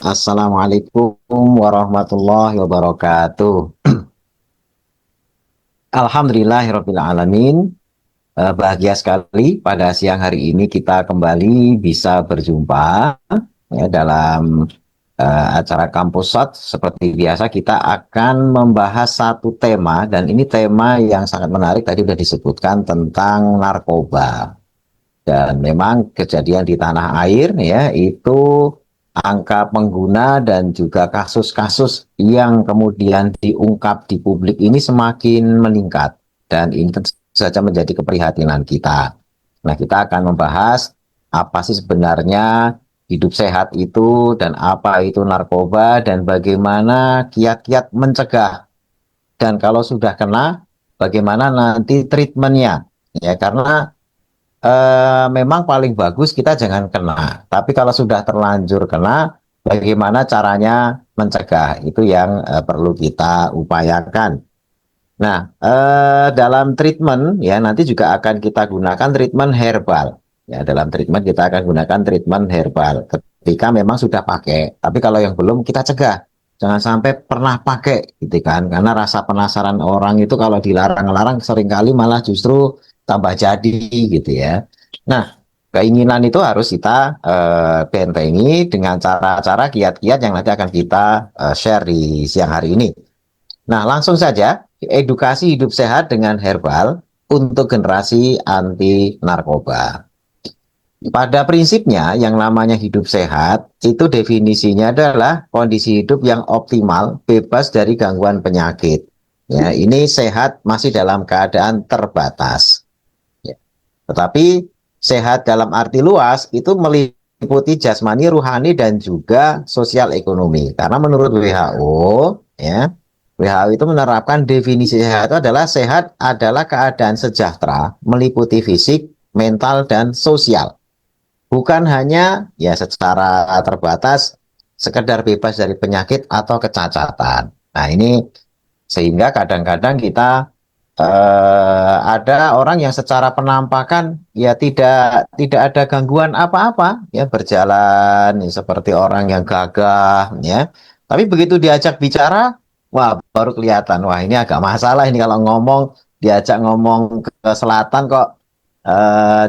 Assalamualaikum warahmatullahi wabarakatuh. Alhamdulillahirabbil alamin. Bahagia sekali pada siang hari ini kita kembali bisa berjumpa ya, dalam acara Kampus Shot. Seperti biasa kita akan membahas satu tema, dan ini tema yang sangat menarik, tadi sudah disebutkan tentang narkoba. Dan memang kejadian di tanah air ya itu angka pengguna dan juga kasus-kasus yang kemudian diungkap di publik ini semakin meningkat, dan ini tentu saja menjadi keprihatinan kita. Nah, kita akan membahas apa sih sebenarnya hidup sehat itu, dan apa itu narkoba, dan bagaimana kiat-kiat mencegah, dan kalau sudah kena bagaimana nanti treatmentnya ya. Karena memang paling bagus kita jangan kena. Tapi kalau sudah terlanjur kena, bagaimana caranya mencegah? Itu yang perlu kita upayakan. Nah, dalam treatment ya nanti juga akan kita gunakan treatment herbal. Ya, dalam treatment kita akan gunakan treatment herbal. Ketika memang sudah pakai, tapi kalau yang belum kita cegah. Jangan sampai pernah pakai gitu kan. Karena rasa penasaran orang itu kalau dilarang-larang seringkali malah justru tambah jadi gitu ya. Nah, keinginan itu harus kita bentengi dengan cara-cara kiat-kiat yang nanti akan kita share di siang hari ini. Nah, langsung saja, edukasi hidup sehat dengan herbal untuk generasi anti narkoba. Pada prinsipnya, yang namanya hidup sehat, itu definisinya adalah kondisi hidup yang optimal, bebas dari gangguan penyakit. Ya, ini sehat masih dalam keadaan terbatas. Ya. Tetapi sehat dalam arti luas itu meliputi jasmani, rohani, dan juga sosial ekonomi. Karena menurut WHO, ya, WHO itu menerapkan definisi sehat itu adalah sehat adalah keadaan sejahtera, meliputi fisik, mental, dan sosial. Bukan hanya ya secara terbatas sekedar bebas dari penyakit atau kecacatan. Nah, ini sehingga kadang-kadang kita ada orang yang secara penampakan ya tidak ada gangguan apa-apa ya, berjalan ya, seperti orang yang gagah ya. Tapi begitu diajak bicara, wah baru kelihatan, wah ini agak masalah ini kalau ngomong, diajak ngomong ke selatan kok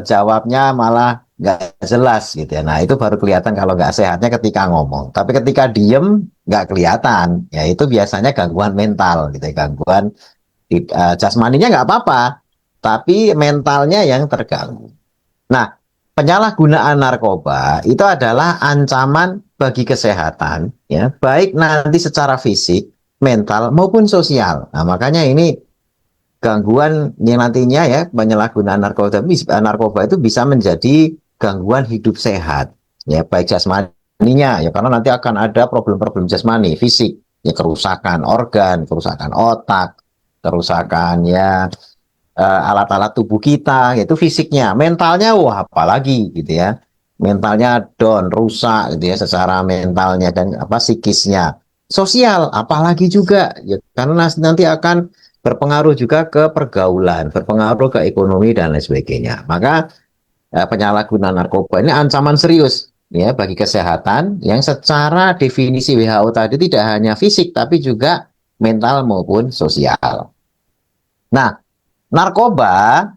jawabnya malah nggak jelas gitu ya. Nah, itu baru kelihatan kalau nggak sehatnya ketika ngomong. Tapi ketika diem nggak kelihatan, ya itu biasanya gangguan mental gitu ya, gangguan jasmaninya nggak apa-apa, tapi mentalnya yang terganggu. Nah, penyalahgunaan narkoba itu adalah ancaman bagi kesehatan, ya, baik nanti secara fisik, mental maupun sosial. Nah, makanya ini gangguan yang nantinya ya penyalahgunaan narkoba itu bisa menjadi gangguan hidup sehat, ya, baik jasmaninya, ya, karena nanti akan ada problem-problem jasmani, fisik, ya, kerusakan organ, kerusakan otak, kerusakan ya alat-alat tubuh kita, yaitu fisiknya. Mentalnya wah apalagi gitu ya, mentalnya down, rusak gitu ya secara mentalnya dan apa psikisnya. Sosial apalagi juga ya, karena nanti akan berpengaruh juga ke pergaulan, berpengaruh ke ekonomi dan lain sebagainya. Maka penyalahgunaan narkoba ini ancaman serius ya bagi kesehatan yang secara definisi WHO tadi tidak hanya fisik tapi juga mental maupun sosial. Nah, narkoba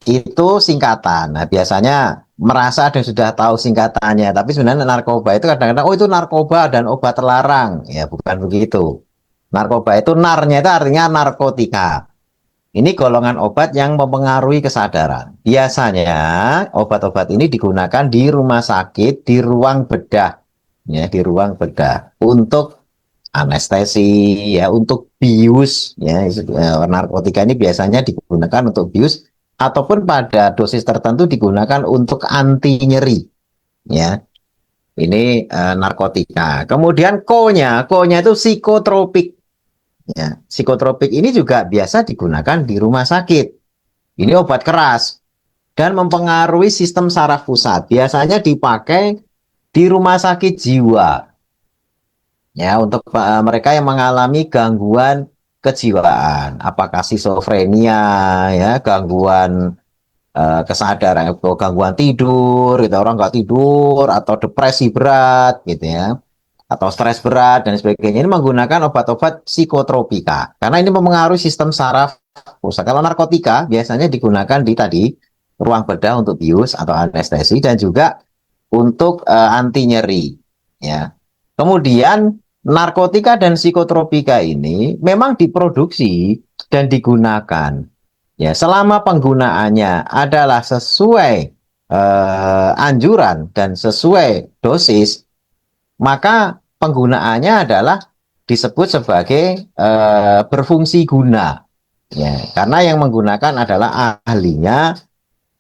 itu singkatan. Nah, biasanya merasa dan sudah tahu singkatannya, tapi sebenarnya narkoba itu kadang-kadang, oh itu narkoba dan obat terlarang. Ya, bukan begitu. Narkoba itu narnya itu artinya narkotika. Ini golongan obat yang mempengaruhi kesadaran. Biasanya obat-obat ini digunakan di rumah sakit, di ruang bedah, ya, di ruang bedah untuk anestesi ya, untuk bius ya. Narkotika ini biasanya digunakan untuk bius ataupun pada dosis tertentu digunakan untuk anti nyeri ya. Ini narkotika. Kemudian ko-nya itu psikotropik ya. Psikotropik ini juga biasa digunakan di rumah sakit. Ini obat keras dan mempengaruhi sistem saraf pusat. Biasanya dipakai di rumah sakit jiwa ya, untuk mereka yang mengalami gangguan kejiwaan, apakah skizofrenia ya, gangguan kesadaran, gangguan tidur gitu, orang nggak tidur atau depresi berat gitu ya. atau stres berat dan sebagainya ini menggunakan obat-obat psikotropika karena ini mempengaruhi sistem saraf pusat. Kalau narkotika biasanya digunakan di tadi ruang bedah untuk bius atau anestesi dan juga untuk anti nyeri ya. Kemudian narkotika dan psikotropika ini memang diproduksi dan digunakan ya selama penggunaannya adalah sesuai anjuran dan sesuai dosis, maka penggunaannya adalah disebut sebagai berfungsi guna ya karena yang menggunakan adalah ahlinya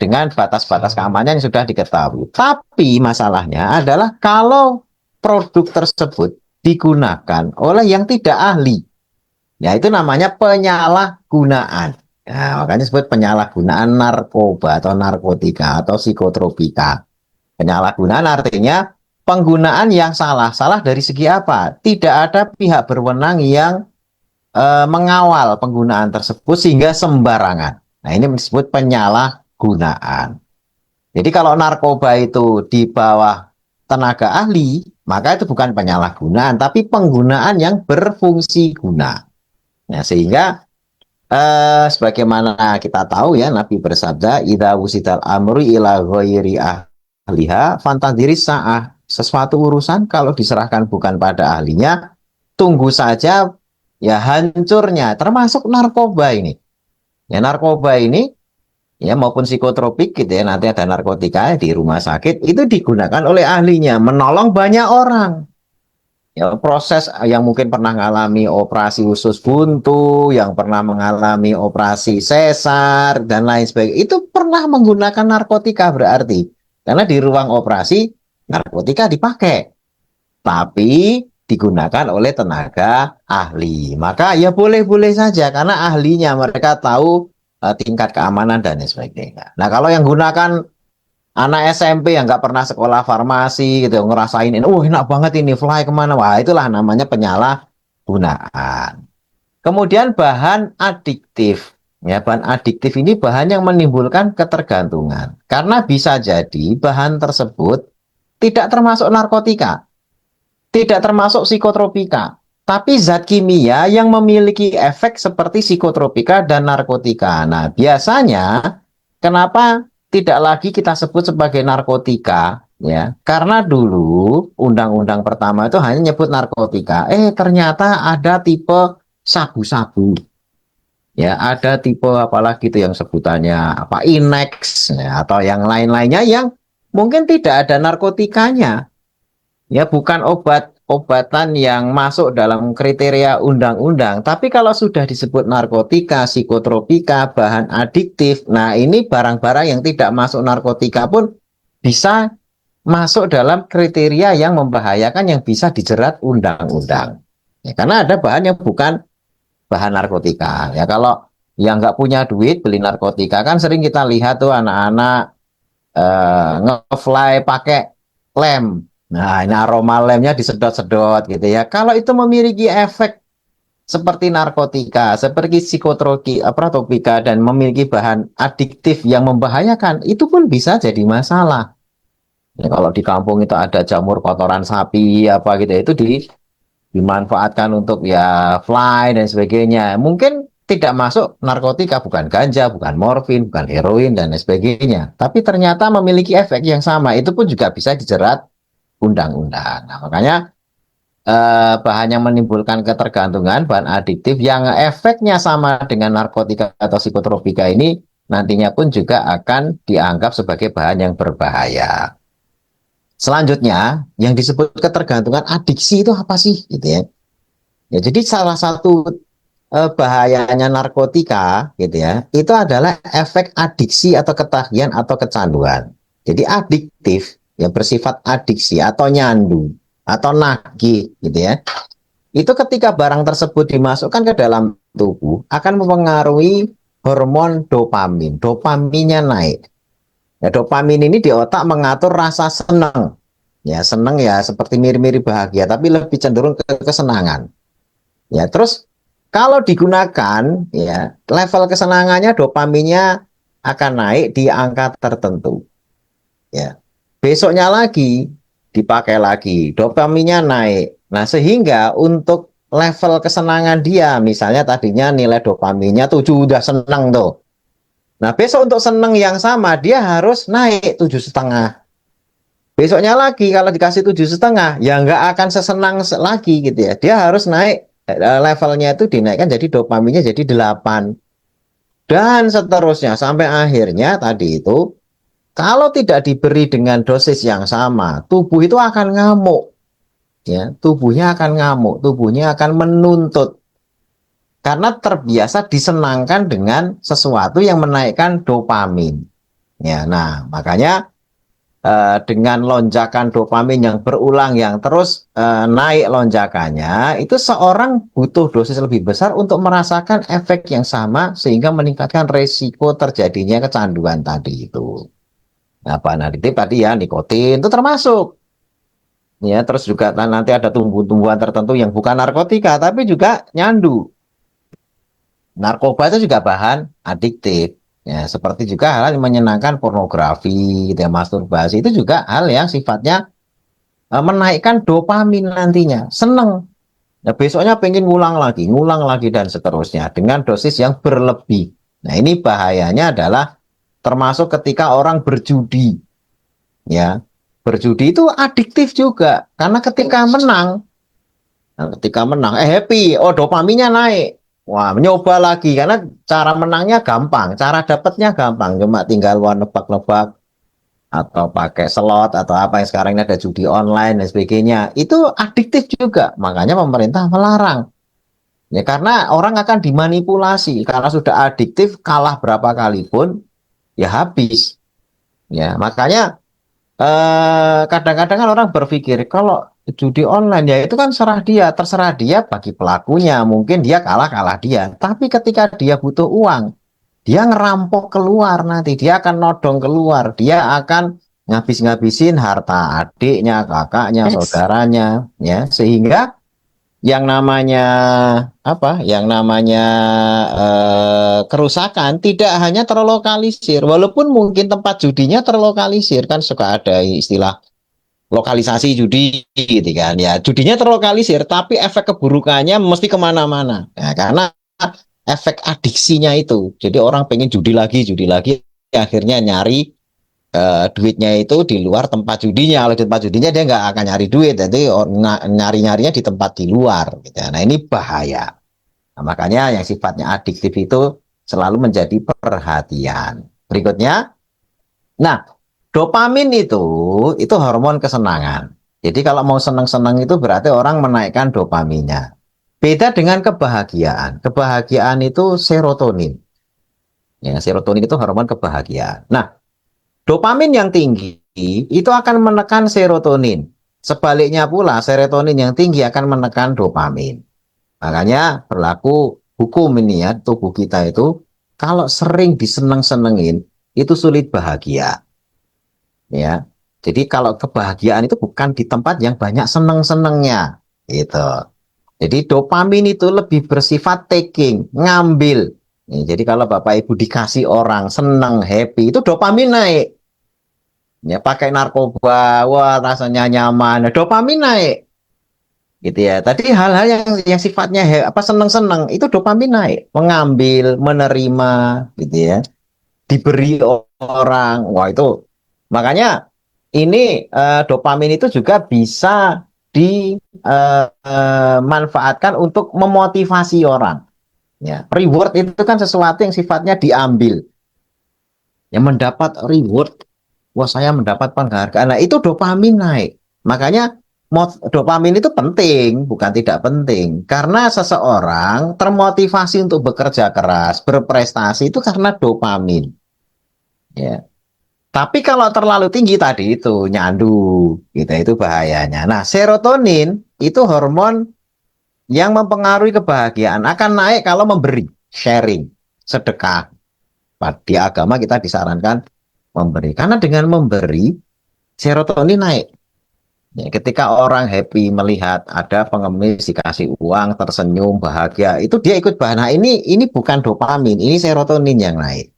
dengan batas-batas keamanan yang sudah diketahui. Tapi masalahnya adalah kalau produk tersebut digunakan oleh yang tidak ahli, ya itu namanya penyalahgunaan. Ya, makanya disebut penyalahgunaan narkoba atau narkotika atau psikotropika. Penyalahgunaan artinya penggunaan yang salah. Salah dari segi apa? Tidak ada pihak berwenang yang mengawal penggunaan tersebut sehingga sembarangan. Nah, ini disebut penyalahgunaan. Jadi kalau narkoba itu di bawah tenaga ahli, maka itu bukan penyalahgunaan, tapi penggunaan yang berfungsi guna. Nah, sehingga sebagaimana kita tahu ya, Nabi bersabda, "Idza wusidal amri ila ghairi ahliha fantadhiris sa'ah." Sesuatu urusan kalau diserahkan bukan pada ahlinya, tunggu saja ya hancurnya, termasuk narkoba ini. Ya narkoba ini ya maupun psikotropik gitu ya, nanti ada narkotika di rumah sakit itu digunakan oleh ahlinya menolong banyak orang. Ya proses yang mungkin pernah mengalami operasi usus buntu, yang pernah mengalami operasi sesar dan lain sebagainya, itu pernah menggunakan narkotika berarti. Karena di ruang operasi narkotika dipakai, tapi digunakan oleh tenaga ahli. Maka ya boleh-boleh saja karena ahlinya mereka tahu tingkat keamanan dan sebagainya. Nah kalau yang gunakan anak SMP yang nggak pernah sekolah farmasi gitu ngerasain ini, oh enak banget ini fly kemana, wah itulah namanya penyalahgunaan. Kemudian bahan adiktif. Ya, bahan adiktif ini bahan yang menimbulkan ketergantungan. Karena bisa jadi bahan tersebut tidak termasuk narkotika, tidak termasuk psikotropika, tapi zat kimia yang memiliki efek seperti psikotropika dan narkotika. Nah, biasanya kenapa tidak lagi kita sebut sebagai narkotika? Ya, karena dulu undang-undang pertama itu hanya nyebut narkotika. Ternyata ada tipe sabu-sabu. Ya, ada tipe apalagi itu yang sebutannya apa Inex ya, atau yang lain-lainnya yang mungkin tidak ada narkotikanya. Ya, bukan obat-obatan yang masuk dalam kriteria undang-undang. Tapi kalau sudah disebut narkotika, psikotropika, bahan adiktif, nah ini barang-barang yang tidak masuk narkotika pun bisa masuk dalam kriteria yang membahayakan yang bisa dijerat undang-undang. Ya, karena ada bahan yang bukan bahan narkotika. Ya kalau yang nggak punya duit beli narkotika kan sering kita lihat tuh anak-anak nge-fly pakai lem. Nah, ini aroma lemnya disedot-sedot gitu ya. Kalau itu memiliki efek seperti narkotika, seperti psikotropika dan memiliki bahan adiktif yang membahayakan, itu pun bisa jadi masalah. Ya, kalau di kampung itu ada jamur kotoran sapi apa gitu, itu dimanfaatkan untuk ya fly dan sebagainya. Mungkin tidak masuk narkotika, bukan ganja, bukan morfin, bukan heroin dan sebagainya. Tapi ternyata memiliki efek yang sama, itu pun juga bisa dijerat undang-undang. Nah, makanya bahan yang menimbulkan ketergantungan, bahan adiktif yang efeknya sama dengan narkotika atau psikotropika ini nantinya pun juga akan dianggap sebagai bahan yang berbahaya. Selanjutnya, yang disebut ketergantungan adiksi itu apa sih? Gitu ya. Ya, jadi salah satu bahayanya narkotika, gitu ya, itu adalah efek adiksi atau ketagihan atau kecanduan. Jadi adiktif, yang bersifat adiksi atau nyandu atau nagih, gitu ya. Itu ketika barang tersebut dimasukkan ke dalam tubuh akan mempengaruhi hormon dopamin. Dopaminnya naik. Ya, dopamin ini di otak mengatur rasa senang. Ya, senang ya seperti mirip-mirip bahagia, tapi lebih cenderung ke kesenangan. Ya, terus kalau digunakan, ya level kesenangannya dopaminnya akan naik di angka tertentu. Ya, besoknya lagi dipakai lagi, dopaminnya naik. Nah, sehingga untuk level kesenangan dia, misalnya tadinya nilai dopaminnya 7 udah senang tuh. Nah, besok untuk seneng yang sama, dia harus naik 7,5. Besoknya lagi, kalau dikasih 7,5, ya nggak akan sesenang lagi gitu ya. Dia harus naik, levelnya itu dinaikkan jadi dopaminnya jadi 8. Dan seterusnya, sampai akhirnya tadi itu, kalau tidak diberi dengan dosis yang sama, tubuh itu akan ngamuk. Ya, tubuhnya akan ngamuk, tubuhnya akan menuntut. Karena terbiasa disenangkan dengan sesuatu yang menaikkan dopamin. Ya, nah makanya dengan lonjakan dopamin yang berulang yang terus naik lonjakannya, itu seorang butuh dosis lebih besar untuk merasakan efek yang sama sehingga meningkatkan resiko terjadinya kecanduan tadi itu. Apa nanti tadi ya nikotin itu termasuk. Ya, terus juga nanti ada tumbuhan-tumbuhan tertentu yang bukan narkotika tapi juga nyandu. Narkoba itu juga bahan adiktif. Ya, seperti juga hal yang menyenangkan pornografi, gitu ya, masturbasi itu juga hal yang sifatnya menaikkan dopamin nantinya. Seneng. Nah, besoknya pengen ngulang lagi dan seterusnya dengan dosis yang berlebih. Nah, ini bahayanya adalah termasuk ketika orang berjudi. Ya, berjudi itu adiktif juga karena ketika menang, happy, oh dopaminnya naik. Wah, mencoba lagi karena cara menangnya gampang, cara dapatnya gampang, cuma tinggal nebak-nebak atau pakai slot atau apa yang sekarang ini ada judi online dan sebagainya. Itu adiktif juga, makanya pemerintah melarang. Ya karena orang akan dimanipulasi karena sudah adiktif, kalah berapa kali pun ya habis. Ya, makanya kadang-kadang kan orang berpikir kalau judi online ya itu kan terserah dia bagi pelakunya, mungkin dia kalah dia. Tapi ketika dia butuh uang, dia ngerampok keluar nanti, dia akan nodong keluar, dia akan ngabis-ngabisin harta adiknya, kakaknya, saudaranya, ya sehingga yang namanya yang namanya kerusakan tidak hanya terlokalisir, walaupun mungkin tempat judinya terlokalisir kan suka ada istilah lokalisasi judi gitu kan ya judinya terlokalisir tapi efek keburukannya mesti kemana-mana ya, karena efek adiksinya itu jadi orang pengen judi lagi akhirnya nyari duitnya itu di luar tempat judinya. Kalau di tempat judinya dia nggak akan nyari duit, jadi nyari-nyarinya di tempat di luar. Gitu. Nah ini bahaya. Nah, makanya yang sifatnya adiktif itu selalu menjadi perhatian. Berikutnya, nah dopamin itu hormon kesenangan. Jadi kalau mau senang-senang itu berarti orang menaikkan dopaminnya. Beda dengan kebahagiaan. Kebahagiaan itu serotonin. Ya, serotonin itu hormon kebahagiaan. Nah, dopamin yang tinggi itu akan menekan serotonin. Sebaliknya pula, serotonin yang tinggi akan menekan dopamin. Makanya berlaku hukum ini ya, tubuh kita itu kalau sering diseneng-senengin, itu sulit bahagia. Ya. Jadi kalau kebahagiaan itu bukan di tempat yang banyak seneng-senengnya. Gitu. Jadi dopamin itu lebih bersifat taking, ngambil. Jadi kalau Bapak Ibu dikasih orang seneng, happy, itu dopamin naik. Ya pakai narkoba, wah rasanya nyaman, nah, dopamin naik, gitu ya. Tadi hal-hal yang sifatnya seneng-seneng itu dopamin naik, mengambil, menerima, gitu ya, diberi orang, wah itu. Makanya ini dopamin itu juga bisa dimanfaatkan untuk memotivasi orang. Ya, reward itu kan sesuatu yang sifatnya diambil, yang mendapat reward. Wah saya mendapat penghargaan. Nah itu dopamin naik. Makanya dopamin itu penting, bukan tidak penting. Karena seseorang termotivasi untuk bekerja keras, berprestasi itu karena dopamin. Ya. Tapi kalau terlalu tinggi tadi itu nyandu, gitu itu bahayanya. Nah serotonin itu hormon yang mempengaruhi kebahagiaan akan naik kalau memberi, sharing, sedekah. Di agama kita disarankan memberi. Karena dengan memberi serotonin naik. Ya, ketika orang happy melihat ada pengemis dikasih uang, tersenyum, bahagia, itu dia ikut bahagia. Nah, ini bukan dopamin, ini serotonin yang naik.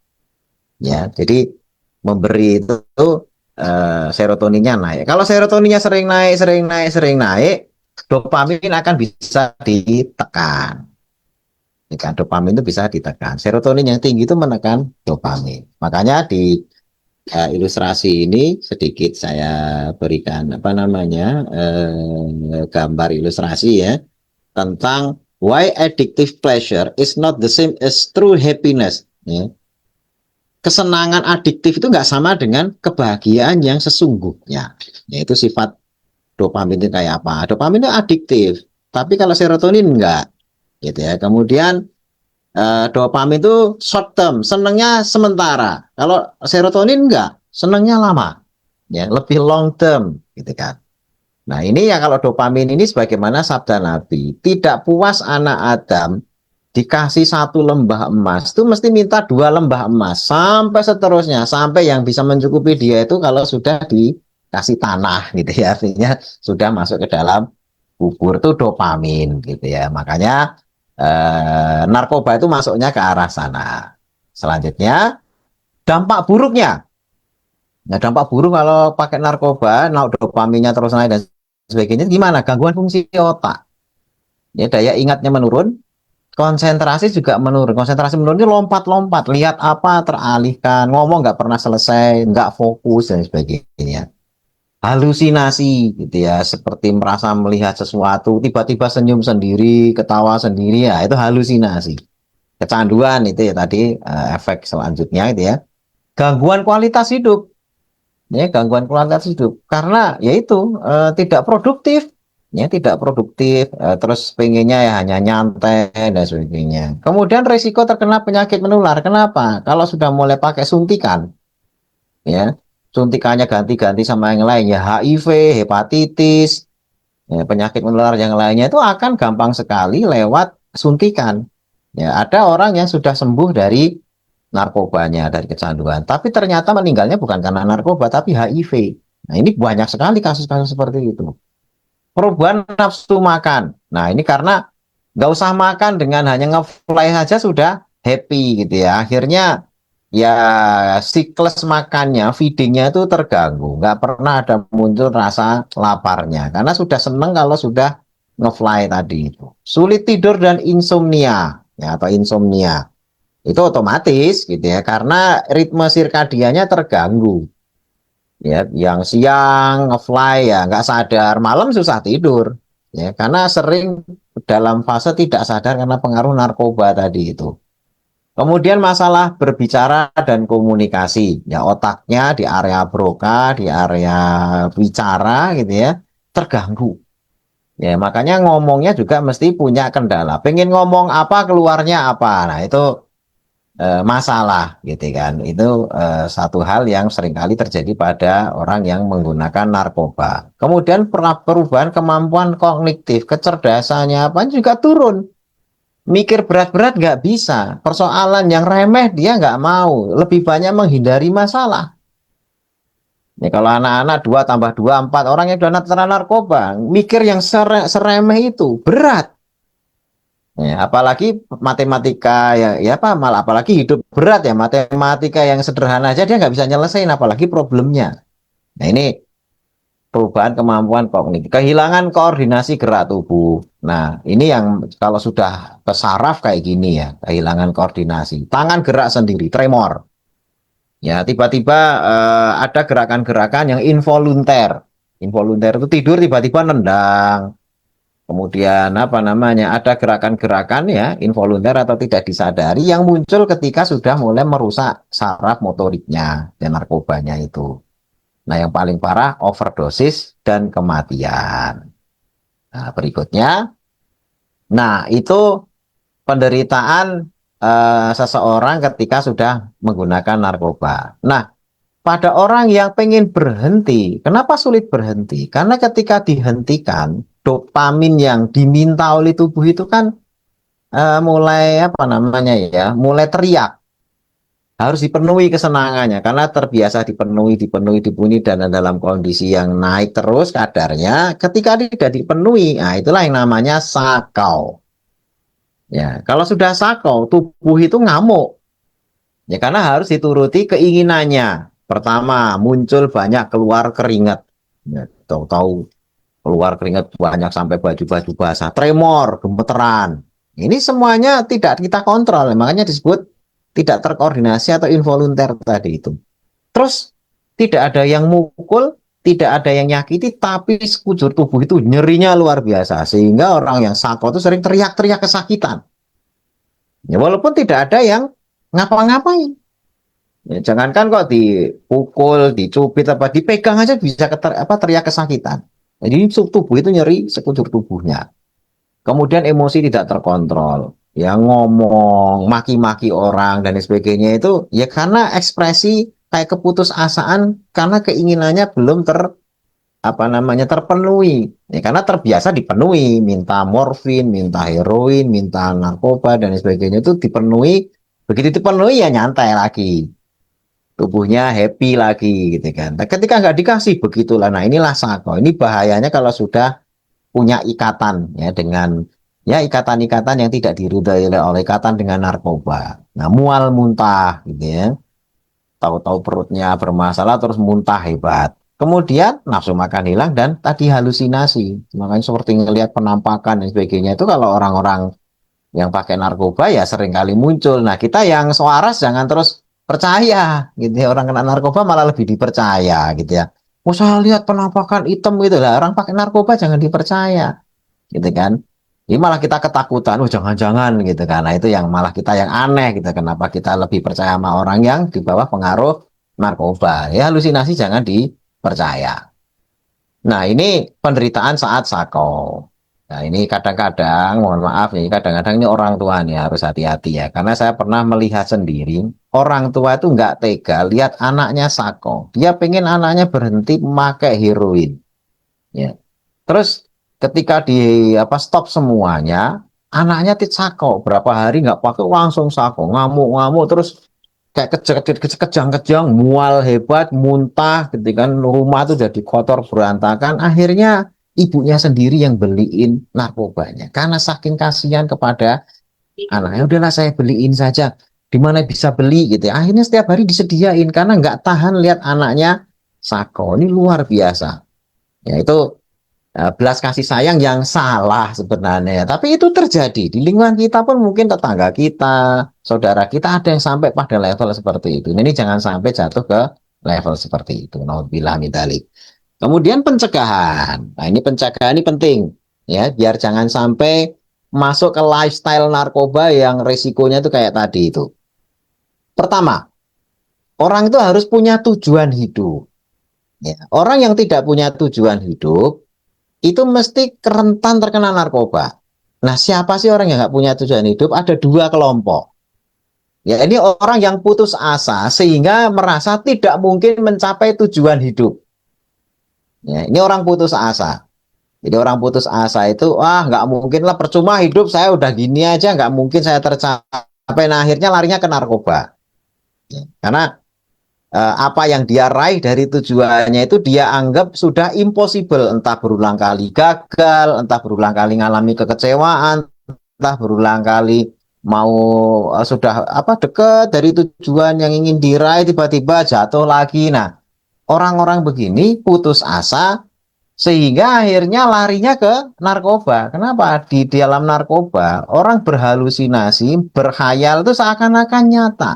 Ya, jadi memberi itu serotoninnya naik. Kalau serotoninnya sering naik, dopamin akan bisa ditekan. Kan dopamin itu bisa ditekan. Serotonin yang tinggi itu menekan dopamin. Makanya di ilustrasi ini sedikit saya berikan apa namanya gambar ilustrasi ya tentang why addictive pleasure is not the same as true happiness. Ya. Kesenangan adiktif itu nggak sama dengan kebahagiaan yang sesungguhnya. Yaitu sifat dopamin itu kayak apa? Dopamin itu adiktif, tapi kalau serotonin enggak, gitu ya. Kemudian dopamin itu short term, senangnya sementara. Kalau serotonin enggak, senangnya lama, ya lebih long term, gitu kan. Nah ini ya kalau dopamin ini sebagaimana sabda Nabi, tidak puas anak Adam dikasih satu lembah emas itu mesti minta dua lembah emas sampai seterusnya sampai yang bisa mencukupi dia itu kalau sudah dikasih tanah gitu ya artinya sudah masuk ke dalam kubur itu dopamin gitu ya makanya narkoba itu masuknya ke arah sana. Selanjutnya dampak buruknya. Nah, dampak buruk kalau pakai narkoba, dopaminnya terus naik dan sebagainya, gimana? Gangguan fungsi otak. Ya, daya ingatnya menurun, konsentrasi juga menurun. Konsentrasi menurun itu lompat-lompat, lihat apa teralihkan, ngomong nggak pernah selesai, nggak fokus dan sebagainya. Halusinasi gitu ya, seperti merasa melihat sesuatu, tiba-tiba senyum sendiri, ketawa sendiri ya, itu halusinasi. Kecanduan itu ya tadi efek selanjutnya itu ya. Gangguan kualitas hidup. Ya, gangguan kualitas hidup karena yaitu tidak produktif ya tidak produktif terus pengennya ya hanya nyantai dan sebagainya kemudian risiko terkena penyakit menular kenapa kalau sudah mulai pakai suntikan ya suntikannya ganti-ganti sama yang lain ya HIV hepatitis ya, penyakit menular yang lainnya itu akan gampang sekali lewat suntikan ya ada orang yang sudah sembuh dari narkobanya dari kecanduan. Tapi ternyata meninggalnya bukan karena narkoba, tapi HIV. Nah, ini banyak sekali kasus-kasus seperti itu. Perubahan nafsu makan. Nah, ini karena nggak usah makan dengan hanya nge-fly saja sudah happy gitu ya. Akhirnya ya siklus makannya, feedingnya itu terganggu. Nggak pernah ada muncul rasa laparnya. Karena sudah seneng kalau sudah nge-fly tadi itu. Sulit tidur dan insomnia ya atau insomnia itu otomatis gitu ya karena ritme sirkadiannya terganggu ya yang siang ngefly ya nggak sadar malam susah tidur ya karena sering dalam fase tidak sadar karena pengaruh narkoba tadi itu kemudian masalah berbicara dan komunikasi ya otaknya di area broca di area bicara gitu ya terganggu ya makanya ngomongnya juga mesti punya kendala pengen ngomong apa keluarnya apa nah itu masalah gitu kan itu satu hal yang seringkali terjadi pada orang yang menggunakan narkoba kemudian perubahan kemampuan kognitif kecerdasannya apa juga turun mikir berat-berat nggak bisa persoalan yang remeh dia nggak mau lebih banyak menghindari masalah ya, kalau anak-anak 2 tambah 2 4 orang yang sudah terkena narkoba mikir yang seremeh itu berat. Ya, apalagi matematika ya apa malah apalagi hidup berat ya matematika yang sederhana aja dia nggak bisa nyelesain apalagi problemnya. Nah ini perubahan kemampuan kognitif, kehilangan koordinasi gerak tubuh. Nah ini yang kalau sudah ke saraf kayak gini ya kehilangan koordinasi, tangan gerak sendiri, tremor. Ya tiba-tiba ada gerakan-gerakan yang involunter. Involunter itu tidur tiba-tiba nendang. Kemudian apa namanya ada gerakan-gerakan ya involunter atau tidak disadari yang muncul ketika sudah mulai merusak saraf motoriknya dan narkobanya itu. Nah yang paling parah overdosis dan kematian. Nah berikutnya, nah itu penderitaan seseorang ketika sudah menggunakan narkoba. Nah pada orang yang pengen berhenti, kenapa sulit berhenti? Karena ketika dihentikan, dopamin yang diminta oleh tubuh itu kan mulai apa namanya ya, mulai teriak. Harus dipenuhi kesenangannya karena terbiasa dipenuhi dan dalam kondisi yang naik terus kadarnya. Ketika tidak dipenuhi, nah itulah yang namanya sakau. Ya, kalau sudah sakau, tubuh itu ngamuk. Ya, karena harus dituruti keinginannya. Pertama, muncul banyak keluar keringat. Ya, tahu-tahu. keluar keringat banyak sampai baju-baju basah, tremor, gemeteran. Ini semuanya tidak kita kontrol, makanya disebut tidak terkoordinasi atau involunter tadi itu. Terus tidak ada yang mukul, tidak ada yang nyakiti, tapi sekujur tubuh itu nyerinya luar biasa. Sehingga orang yang sako itu sering teriak-teriak kesakitan. Ya, walaupun tidak ada yang ngapa-ngapain. Ya, jangankan kok dipukul, dicubit, apa dipegang aja bisa teriak kesakitan. Jadi tubuh itu nyeri sekujur tubuhnya. Kemudian emosi tidak terkontrol. Ya ngomong, maki-maki orang dan sebagainya itu ya karena ekspresi kayak keputusasaan karena keinginannya belum terpenuhi. Ya karena terbiasa dipenuhi, minta morfin, minta heroin, minta narkoba dan sebagainya itu dipenuhi. Begitu dipenuhi ya nyantai lagi. Tubuhnya happy lagi gitu kan. Nah, ketika nggak dikasih begitulah. Nah, inilah sako. Ini bahayanya kalau sudah punya ikatan ya dengan ya ikatan-ikatan yang tidak dirudai oleh ikatan dengan narkoba. Nah, mual muntah gitu ya. Tahu-tahu perutnya bermasalah terus muntah hebat. Kemudian nafsu makan hilang dan tadi halusinasi. Makanya seperti ngelihat penampakan dan sebagainya itu kalau orang-orang yang pakai narkoba ya sering kali muncul. Nah, kita yang sewaras jangan terus percaya gitu ya. Orang kena narkoba malah lebih dipercaya gitu ya. Oh, saya lihat penampakan hitam gitu lah. Orang pakai narkoba jangan dipercaya gitu kan. Ini malah kita ketakutan, oh jangan-jangan gitu kan. Nah, itu yang malah kita yang aneh gitu. Kenapa kita lebih percaya sama orang yang di bawah pengaruh narkoba? Ya halusinasi jangan dipercaya. Nah, ini penderitaan saat sako. Nah, ini kadang-kadang, mohon maaf nih, kadang-kadang ini orang tua nih harus hati-hati ya. Karena saya pernah melihat sendiri, orang tua itu nggak tega lihat anaknya sako. Dia pengen anaknya berhenti memakai heroin. Ya. Terus ketika di apa stop semuanya, anaknya sako. Berapa hari nggak pakai langsung sako, ngamuk-ngamuk terus kayak kejang-kejang, mual hebat, muntah, gitu kan, rumah tuh jadi kotor berantakan. Akhirnya ibunya sendiri yang beliin narkobanya karena saking kasihan kepada anaknya. Udahlah saya beliin saja. Di mana bisa beli gitu ya. Akhirnya setiap hari disediain karena nggak tahan lihat anaknya sako. Ini luar biasa. Ya itu belas kasih sayang yang salah sebenarnya. Tapi itu terjadi di lingkungan kita pun mungkin tetangga kita, saudara kita ada yang sampai pada level seperti itu. Ini jangan sampai jatuh ke level seperti itu. Nauzubillah min dzalik. Kemudian pencegahan. Nah, ini pencegahan ini penting ya, biar jangan sampai masuk ke lifestyle narkoba yang resikonya itu kayak tadi itu. Pertama, orang itu harus punya tujuan hidup. Ya, orang yang tidak punya tujuan hidup itu mesti rentan terkena narkoba. Nah, siapa sih orang yang nggak punya tujuan hidup? Ada dua kelompok. Ya, ini orang yang putus asa sehingga merasa tidak mungkin mencapai tujuan hidup. Ya, ini orang putus asa. Jadi orang putus asa itu, wah nggak mungkin lah percuma hidup saya udah gini aja, nggak mungkin saya tercapai. Nah, akhirnya larinya ke narkoba. Ya, karena apa yang dia raih dari tujuannya itu dia anggap sudah impossible, entah berulang kali gagal, entah berulang kali mengalami kekecewaan, entah berulang kali mau sudah apa dekat dari tujuan yang ingin diraih tiba-tiba jatuh lagi. Nah, orang-orang begini putus asa sehingga akhirnya larinya ke narkoba. Kenapa? Di dalam narkoba orang berhalusinasi, berkhayal itu seakan-akan nyata.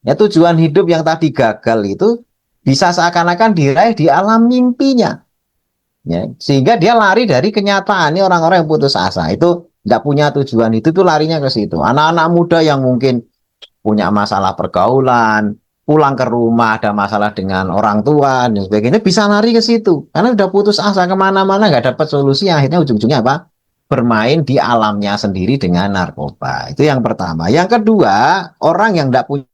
Ya tujuan hidup yang tadi gagal itu bisa seakan-akan diraih di alam mimpinya. Ya, sehingga dia lari dari kenyataan. Ini orang-orang yang putus asa itu nggak punya tujuan itu tuh larinya ke situ. Anak-anak muda yang mungkin punya masalah pergaulan, pulang ke rumah ada masalah dengan orang tua dan sebagainya bisa lari ke situ. Karena udah putus asa kemana-mana nggak dapat solusi. Akhirnya ujung-ujungnya apa? Bermain di alamnya sendiri dengan narkoba. Itu yang pertama. Yang kedua, orang yang nggak punya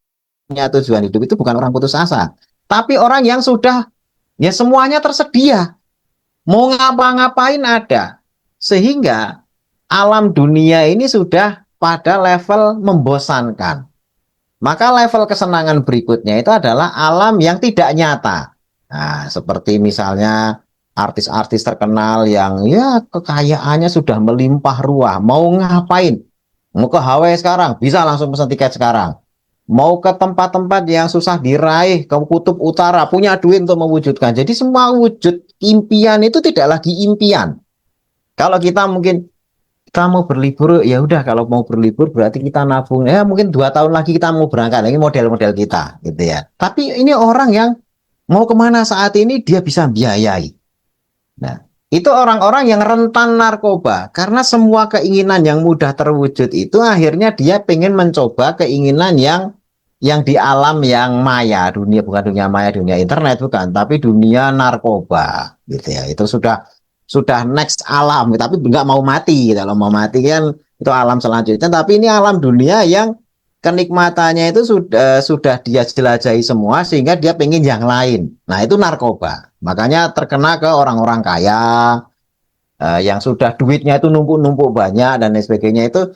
tujuan hidup itu bukan orang putus asa, tapi orang yang sudah ya semuanya tersedia, mau ngapa-ngapain ada, sehingga alam dunia ini sudah pada level membosankan. Maka level kesenangan berikutnya itu adalah alam yang tidak nyata. Nah, seperti misalnya artis-artis terkenal yang ya kekayaannya sudah melimpah ruah, mau ngapain? Mau ke Hawaii sekarang, bisa langsung pesan tiket sekarang. mau ke tempat-tempat yang susah diraih, ke kutub utara, punya duit untuk mewujudkan. Jadi semua wujud impian itu tidak lagi impian. Kalau kita mungkin kita mau berlibur, ya udah kalau mau berlibur berarti kita nabung. Ya mungkin 2 tahun lagi kita mau berangkat. Ini model-model kita, gitu ya. Tapi ini orang yang mau kemana saat ini dia bisa biayai. Nah, itu orang-orang yang rentan narkoba karena semua keinginan yang mudah terwujud itu akhirnya dia pengen mencoba keinginan yang di alam yang maya, dunia bukan dunia maya, dunia internet bukan, tapi dunia narkoba gitu ya. Itu sudah next alam, tapi nggak mau mati. Kalau mau mati kan itu alam selanjutnya, tapi ini alam dunia yang kenikmatannya itu sudah dia jelajahi semua sehingga dia pengen yang lain. Nah, itu narkoba. Makanya terkena ke orang-orang kaya yang sudah duitnya itu numpuk-numpuk banyak dan lain sebagainya itu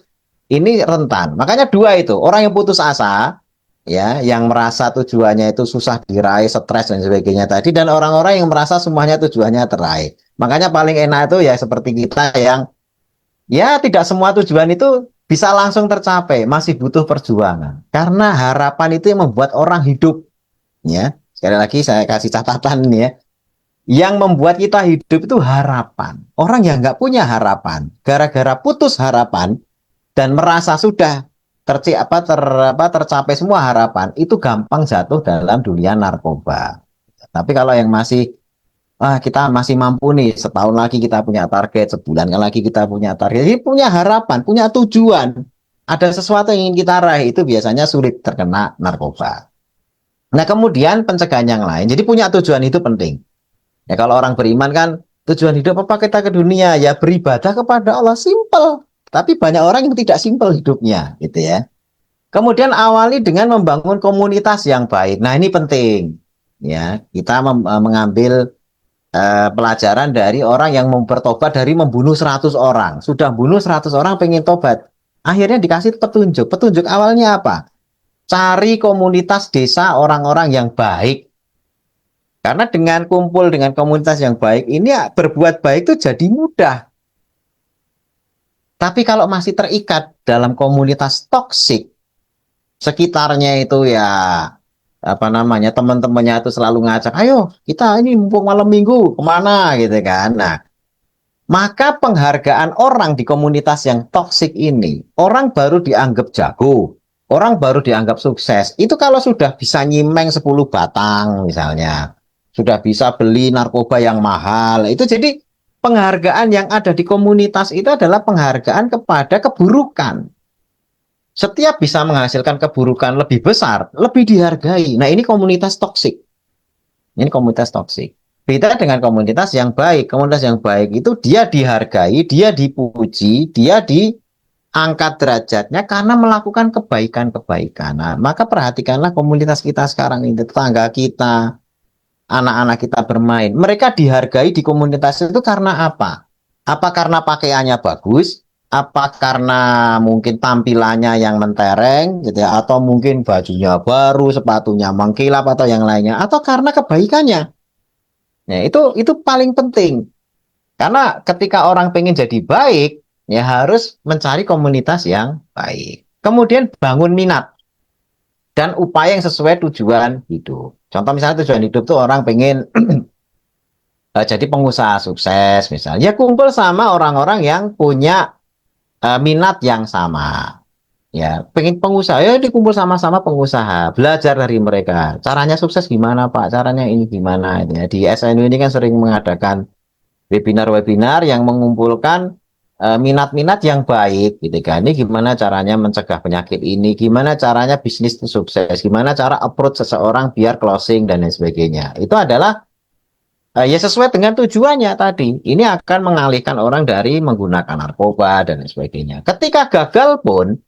ini rentan. Makanya dua itu, orang yang putus asa ya, yang merasa tujuannya itu susah diraih, stres dan sebagainya tadi dan orang-orang yang merasa semuanya tujuannya teraih. Makanya paling enak itu ya seperti kita yang ya tidak semua tujuan itu bisa langsung tercapai, masih butuh perjuangan. Karena harapan itu yang membuat orang hidup ya. Sekali lagi saya kasih catatan ini ya. Yang membuat kita hidup itu harapan. Orang yang nggak punya harapan, gara-gara putus harapan dan merasa sudah tercapai semua harapan, itu gampang jatuh dalam dunia narkoba. Tapi kalau yang masih kita masih mampu nih, setahun lagi kita punya target, sebulan lagi kita punya target, jadi punya harapan, punya tujuan, ada sesuatu yang ingin kita raih, itu biasanya sulit terkena narkoba. Nah, kemudian pencegahan yang lain, jadi punya tujuan itu penting. Ya kalau orang beriman kan tujuan hidup apa kita ke dunia? Ya beribadah kepada Allah, simple. Tapi banyak orang yang tidak simple hidupnya, gitu ya. Kemudian awali dengan membangun komunitas yang baik. Nah, ini penting. Ya, kita mengambil pelajaran dari orang yang mau bertobat dari membunuh 100 orang. Sudah bunuh 100 orang pengen tobat. Akhirnya dikasih petunjuk. Petunjuk awalnya apa? Cari komunitas desa orang-orang yang baik. Karena dengan kumpul dengan komunitas yang baik, ini ya, berbuat baik itu jadi mudah. Tapi kalau masih terikat dalam komunitas toksik, sekitarnya itu ya apa namanya teman-temannya itu selalu ngajak, ayo kita ini mumpung malam minggu kemana gitu kan. Nah, maka penghargaan orang di komunitas yang toksik ini, orang baru dianggap jago, orang baru dianggap sukses. Itu kalau sudah bisa nyimeng 10 batang misalnya, sudah bisa beli narkoba yang mahal. Itu jadi penghargaan yang ada di komunitas itu adalah penghargaan kepada keburukan. Setiap bisa menghasilkan keburukan lebih besar, lebih dihargai. Nah, ini komunitas toksik. Ini komunitas toksik. Beda dengan komunitas yang baik. Komunitas yang baik itu dia dihargai, dia dipuji, dia diangkat derajatnya karena melakukan kebaikan-kebaikan. Nah, maka perhatikanlah komunitas kita sekarang ini, tetangga kita, anak-anak kita bermain. Mereka dihargai di komunitas itu karena apa? Apa karena pakaiannya bagus? Apa karena mungkin tampilannya yang mentereng gitu ya, atau mungkin bajunya baru, sepatunya mengkilap atau yang lainnya, atau karena kebaikannya. Nah, itu paling penting. Karena ketika orang pengen jadi baik, ya harus mencari komunitas yang baik. Kemudian bangun minat dan upaya yang sesuai tujuan hidup. Contoh misalnya tujuan hidup tuh orang pengen jadi pengusaha sukses misalnya. Ya kumpul sama orang-orang yang punya minat yang sama. Ya, pengen pengusaha, ya dikumpul sama-sama pengusaha, belajar dari mereka. Caranya sukses gimana, Pak? Caranya ini gimana? Ya, di SNU ini kan sering mengadakan webinar-webinar yang mengumpulkan minat-minat yang baik, gitu kan. Ini gimana caranya mencegah penyakit ini, gimana caranya bisnis itu sukses, gimana cara approach seseorang biar closing dan lain sebagainya. Itu adalah ya sesuai dengan tujuannya tadi. Ini akan mengalihkan orang dari menggunakan narkoba dan lain sebagainya. Ketika gagal pun,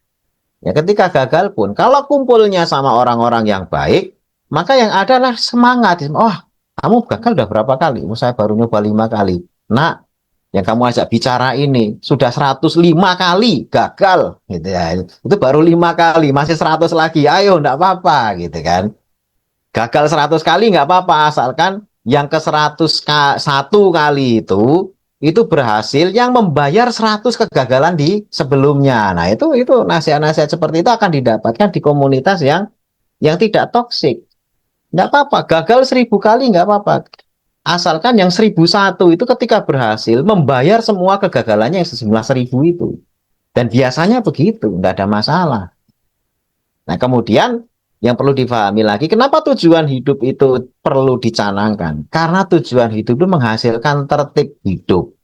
kalau kumpulnya sama orang-orang yang baik, maka yang ada adalah semangat. Oh, kamu gagal udah berapa kali? Oh, saya baru nyoba 5 kali. Nah, yang kamu ajak bicara ini sudah 105 kali gagal, gitu ya. Itu baru 5 kali, masih 100 lagi. Ayo, enggak apa-apa, gitu kan. Gagal 100 kali enggak apa-apa, asalkan yang ke 101 kali itu itu berhasil yang membayar 100 kegagalan di sebelumnya. Nah, itu nasihat-nasihat seperti itu akan didapatkan di komunitas yang tidak toksik. Nggak apa-apa, gagal 1000 kali nggak apa-apa. Asalkan yang 1001 itu ketika berhasil membayar semua kegagalannya yang sejumlah 1000 itu. Dan biasanya begitu, nggak ada masalah. Nah, kemudian yang perlu difahami lagi, kenapa tujuan hidup itu perlu dicanangkan? Karena tujuan hidup itu menghasilkan tertib hidup.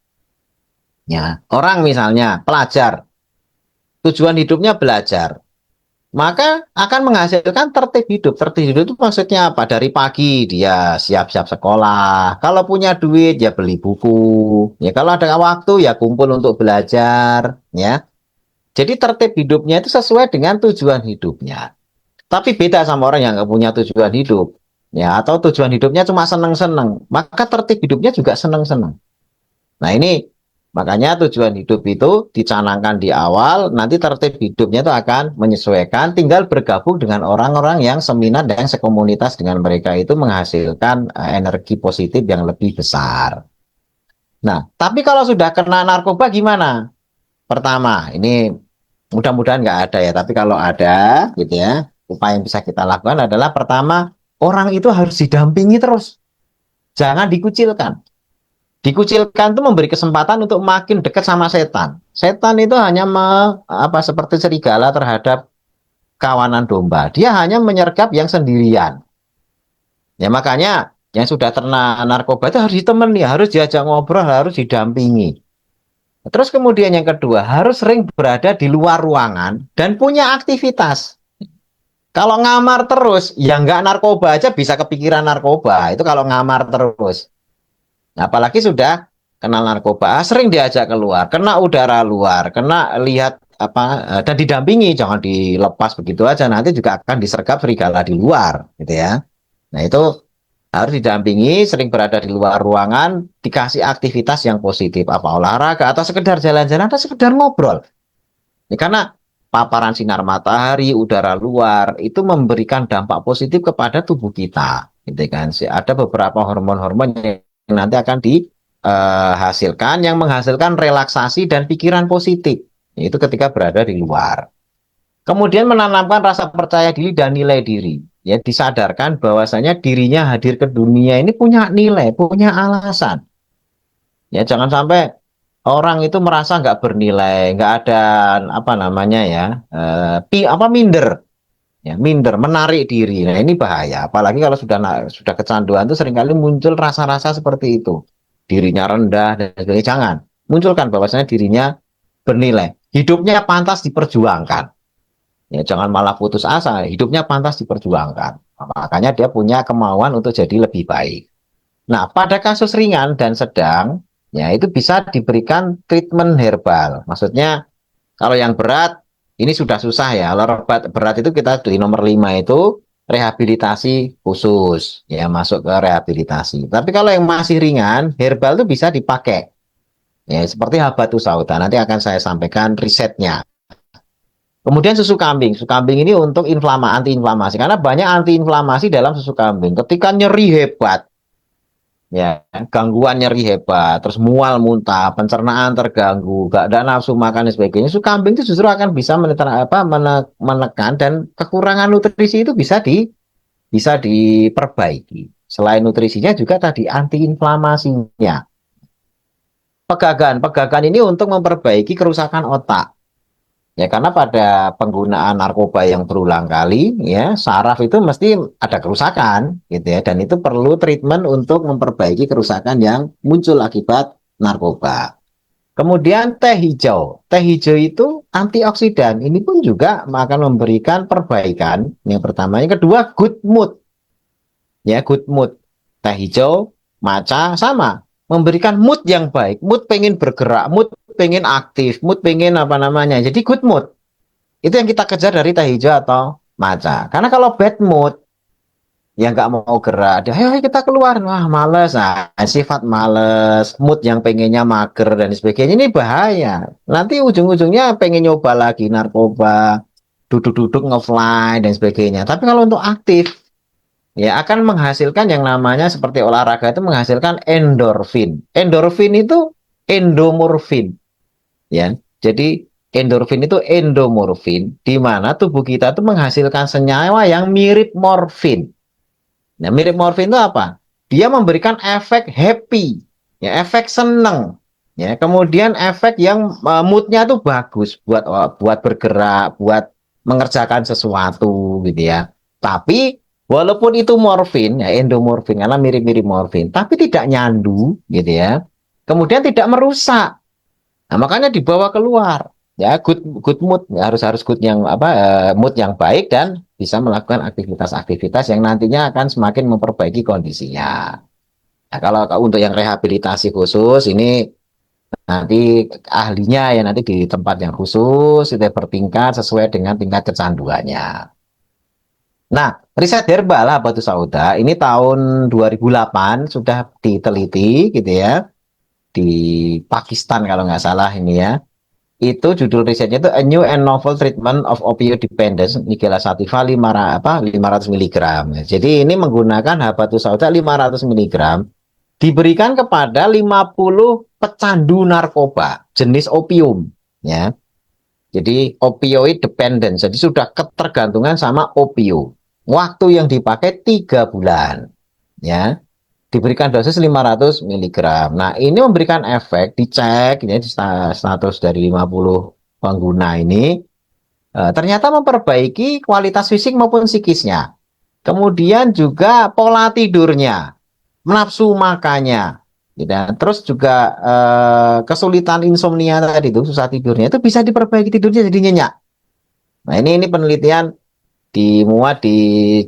Ya, orang misalnya pelajar, tujuan hidupnya belajar, maka akan menghasilkan tertib hidup. Tertib hidup itu maksudnya apa? Dari pagi dia siap-siap sekolah. Kalau punya duit ya beli buku. Ya kalau ada waktu ya kumpul untuk belajar. Ya. Jadi tertib hidupnya itu sesuai dengan tujuan hidupnya. Tapi beda sama orang yang nggak punya tujuan hidup. Ya, atau tujuan hidupnya cuma seneng-seneng. Maka tertib hidupnya juga seneng-seneng. Nah ini makanya tujuan hidup itu dicanangkan di awal, nanti tertib hidupnya itu akan menyesuaikan, tinggal bergabung dengan orang-orang yang seminat dan sekomunitas dengan mereka itu menghasilkan energi positif yang lebih besar. Nah, tapi kalau sudah kena narkoba gimana? Pertama, ini mudah-mudahan nggak ada ya, tapi kalau ada gitu ya, upaya yang bisa kita lakukan adalah pertama, orang itu harus didampingi terus, jangan dikucilkan. Dikucilkan itu memberi kesempatan untuk makin dekat sama setan. Setan itu hanya seperti serigala terhadap kawanan domba. Dia hanya menyergap yang sendirian. Ya makanya yang sudah terkena narkoba itu harus ditemani, harus diajak ngobrol, harus didampingi. Terus kemudian yang kedua, harus sering berada di luar ruangan dan punya aktivitas. Kalau ngamar terus, ya nggak narkoba aja bisa kepikiran narkoba. Itu kalau ngamar terus. Nah, apalagi sudah kenal narkoba, sering diajak keluar, kena udara luar, kena lihat dan didampingi, jangan dilepas begitu aja, nanti juga akan disergap serigala di luar, gitu ya. Nah, itu harus didampingi, sering berada di luar ruangan, dikasih aktivitas yang positif, apa olahraga, atau sekedar jalan-jalan, atau sekedar ngobrol. Ini karena paparan sinar matahari, udara luar, itu memberikan dampak positif kepada tubuh kita. Gitu kan. Ada beberapa hormon-hormon yang nanti akan dihasilkan, yang menghasilkan relaksasi dan pikiran positif. Itu ketika berada di luar. Kemudian menanamkan rasa percaya diri dan nilai diri. Ya, disadarkan bahwasanya dirinya hadir ke dunia ini punya nilai, punya alasan. Ya, jangan sampai orang itu merasa nggak bernilai, nggak ada apa namanya ya, minder, ya minder, menarik diri. Nah ini bahaya. Apalagi kalau sudah kecanduan itu seringkali muncul rasa-rasa seperti itu, dirinya rendah dan sebagainya. Jangan munculkan bahwasanya dirinya bernilai, hidupnya pantas diperjuangkan. Ya jangan malah putus asa, hidupnya pantas diperjuangkan. Makanya dia punya kemauan untuk jadi lebih baik. Nah, pada kasus ringan dan sedang, ya itu bisa diberikan treatment herbal. Maksudnya, kalau yang berat, ini sudah susah ya. Kalau berat itu kita di nomor 5 itu rehabilitasi khusus, ya masuk ke rehabilitasi. Tapi kalau yang masih ringan, herbal itu bisa dipakai. Ya, seperti habatus sauda. Nanti akan saya sampaikan risetnya. Kemudian susu kambing ini untuk antiinflamasi. Karena banyak antiinflamasi dalam susu kambing. Ketika nyeri hebat, ya gangguan nyeri hebat, terus mual muntah, pencernaan terganggu, gak ada nafsu makan dan sebagainya, susu kambing itu justru akan bisa menekan dan kekurangan nutrisi itu bisa diperbaiki. Selain nutrisinya juga tadi antiinflamasinya. Pegagan ini untuk memperbaiki kerusakan otak. Ya karena pada penggunaan narkoba yang berulang kali, ya saraf itu mesti ada kerusakan, gitu ya, dan itu perlu treatment untuk memperbaiki kerusakan yang muncul akibat narkoba. Kemudian teh hijau itu antioksidan, ini pun juga akan memberikan perbaikan. Yang pertama, yang kedua good mood, ya good mood. Teh hijau, matcha sama, memberikan mood yang baik, mood pengen bergerak, mood pengen aktif, mood pengen apa namanya, jadi good mood. Itu yang kita kejar dari teh hijau atau matcha. Karena kalau bad mood, ya nggak mau gerak, dia, ayo kita keluar, wah males, nah, sifat males, mood yang pengennya mager dan sebagainya, ini bahaya. Nanti ujung-ujungnya pengen nyoba lagi narkoba, duduk-duduk ngefly dan sebagainya. Tapi kalau untuk aktif, ya akan menghasilkan yang namanya seperti olahraga itu menghasilkan endorfin. Endorfin itu endomorfin, ya. Jadi endorfin itu endomorfin, di mana tubuh kita tuh menghasilkan senyawa yang mirip morfin. Nah, mirip morfin itu apa? Dia memberikan efek happy, ya, efek seneng, ya. Kemudian efek yang moodnya tuh bagus buat bergerak, buat mengerjakan sesuatu, gitu ya. Tapi walaupun itu morfin, ya, endomorfin, karena mirip-mirip morfin, tapi tidak nyandu, gitu ya. Kemudian tidak merusak. Nah, makanya dibawa keluar. Ya, good mood, ya, harus good yang apa, mood yang baik dan bisa melakukan aktivitas-aktivitas yang nantinya akan semakin memperbaiki kondisinya. Nah, kalau untuk yang rehabilitasi khusus ini nanti ahlinya ya, nanti di tempat yang khusus itu bertingkat sesuai dengan tingkat kecanduannya. Nah, riset Herbal Habatus Sauda ini tahun 2008 sudah diteliti gitu ya, di Pakistan kalau nggak salah ini ya. Itu judul risetnya itu A New and Novel Treatment of Opioid Dependence Nigella Sativa 500 miligram. Jadi ini menggunakan habatus sauda 500 miligram diberikan kepada 50 pecandu narkoba jenis opium, ya. Jadi opioid dependence. Jadi sudah ketergantungan sama opium. Waktu yang dipakai 3 bulan, ya. Diberikan dosis 500 miligram. Nah, ini memberikan efek, dicek ya, di status dari 50 pengguna ini, ternyata memperbaiki kualitas fisik maupun psikisnya. Kemudian juga pola tidurnya, nafsu makannya, gitu. Terus juga kesulitan insomnia tadi itu, susah tidurnya, itu bisa diperbaiki tidurnya jadi nyenyak. Nah, ini penelitian dimuat di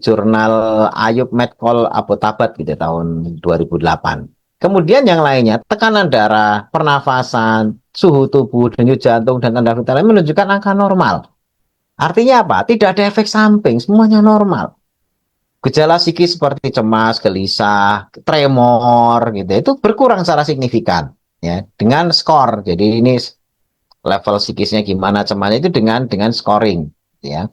jurnal Ayub Medcol Abbottabad gitu tahun 2008. Kemudian yang lainnya, tekanan darah, pernafasan, suhu tubuh, denyut jantung, dan tanda vital lain menunjukkan angka normal. Artinya apa? Tidak ada efek samping, semuanya normal. Gejala psikis seperti cemas, gelisah, tremor gitu, itu berkurang secara signifikan ya dengan skor. Jadi ini level psikisnya gimana cemasnya itu dengan scoring ya.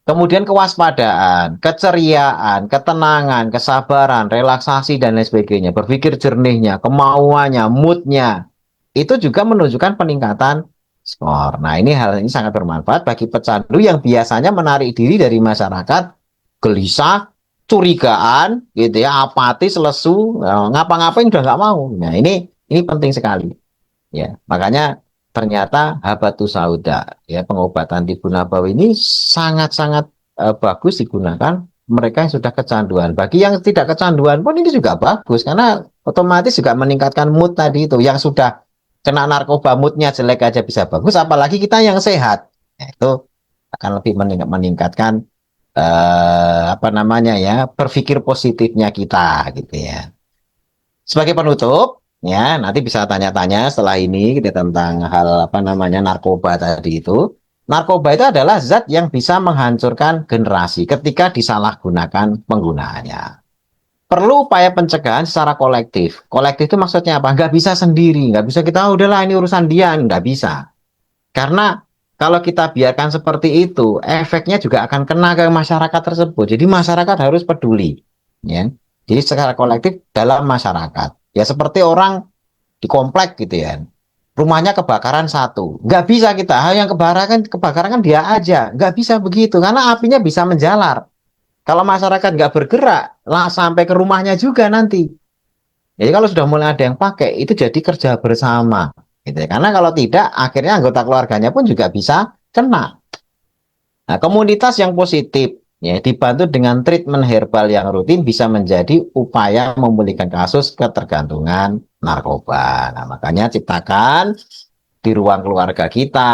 Kemudian kewaspadaan, keceriaan, ketenangan, kesabaran, relaksasi, dan lain sebagainya. Berpikir jernihnya, kemauannya, moodnya. Itu juga menunjukkan peningkatan skor. Nah, hal ini sangat bermanfaat bagi pecandu yang biasanya menarik diri dari masyarakat, gelisah, curigaan, gitu ya, apatis, lesu, ngapa-ngapain udah nggak mau. Nah, ini penting sekali. Ya, makanya ternyata habatus sauda ya, pengobatan tibu nabawi ini sangat-sangat bagus digunakan mereka yang sudah kecanduan. Bagi yang tidak kecanduan pun ini juga bagus karena otomatis juga meningkatkan mood tadi itu. Yang sudah kena narkoba moodnya jelek aja bisa bagus, apalagi kita yang sehat. Ya, itu akan lebih meningkatkan apa namanya ya, berpikir positifnya kita gitu ya. Sebagai penutup, ya nanti bisa tanya-tanya setelah ini gitu, tentang hal apa namanya narkoba tadi itu. Narkoba itu adalah zat yang bisa menghancurkan generasi ketika disalahgunakan penggunaannya. Perlu upaya pencegahan secara kolektif. Kolektif itu maksudnya apa? Nggak bisa sendiri, nggak bisa kita, udahlah ini urusan dia, nggak bisa. Karena kalau kita biarkan seperti itu, efeknya juga akan kena ke masyarakat tersebut. Jadi masyarakat harus peduli, ya. Jadi secara kolektif dalam masyarakat. Ya seperti orang di komplek gitu ya. Rumahnya kebakaran satu, nggak bisa kita, yang kebakaran kan dia aja, nggak bisa begitu karena apinya bisa menjalar. Kalau masyarakat nggak bergerak, lah sampai ke rumahnya juga nanti. Jadi kalau sudah mulai ada yang pakai, itu jadi kerja bersama. Gitu ya. Karena kalau tidak, akhirnya anggota keluarganya pun juga bisa kena. Nah, komunitas yang positif, ya, dibantu dengan treatment herbal yang rutin bisa menjadi upaya memulihkan kasus ketergantungan narkoba. Nah, makanya ciptakan di ruang keluarga kita,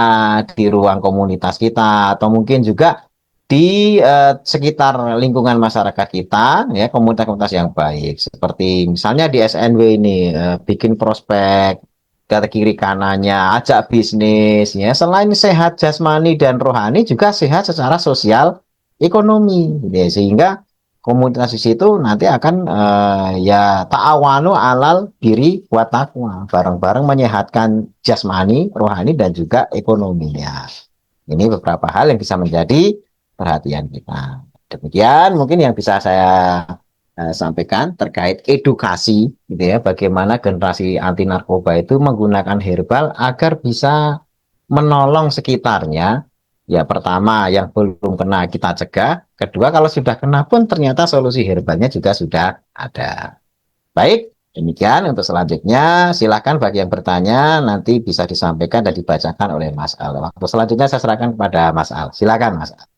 di ruang komunitas kita, atau mungkin juga di sekitar lingkungan masyarakat kita, ya, komunitas-komunitas yang baik. Seperti misalnya di SNW ini, bikin prospek, ke kiri kanannya, ajak bisnis, ya. Selain sehat jasmani dan rohani, juga sehat secara sosial ekonomi, gitu ya. Sehingga komunitas di situ nanti akan ya ta'awanu alal diri buat takwa, bareng-bareng menyehatkan jasmani, rohani, dan juga ekonominya. Ini beberapa hal yang bisa menjadi perhatian kita. Demikian mungkin yang bisa saya sampaikan terkait edukasi, gitu ya, bagaimana generasi anti narkoba itu menggunakan herbal agar bisa menolong sekitarnya. Ya, pertama yang belum kena kita cegah, kedua kalau sudah kena pun ternyata solusi herbalnya juga sudah ada. Baik, demikian untuk selanjutnya. Silakan bagi yang bertanya nanti bisa disampaikan dan dibacakan oleh Mas Al. Waktu selanjutnya saya serahkan kepada Mas Al. Silakan Mas Al.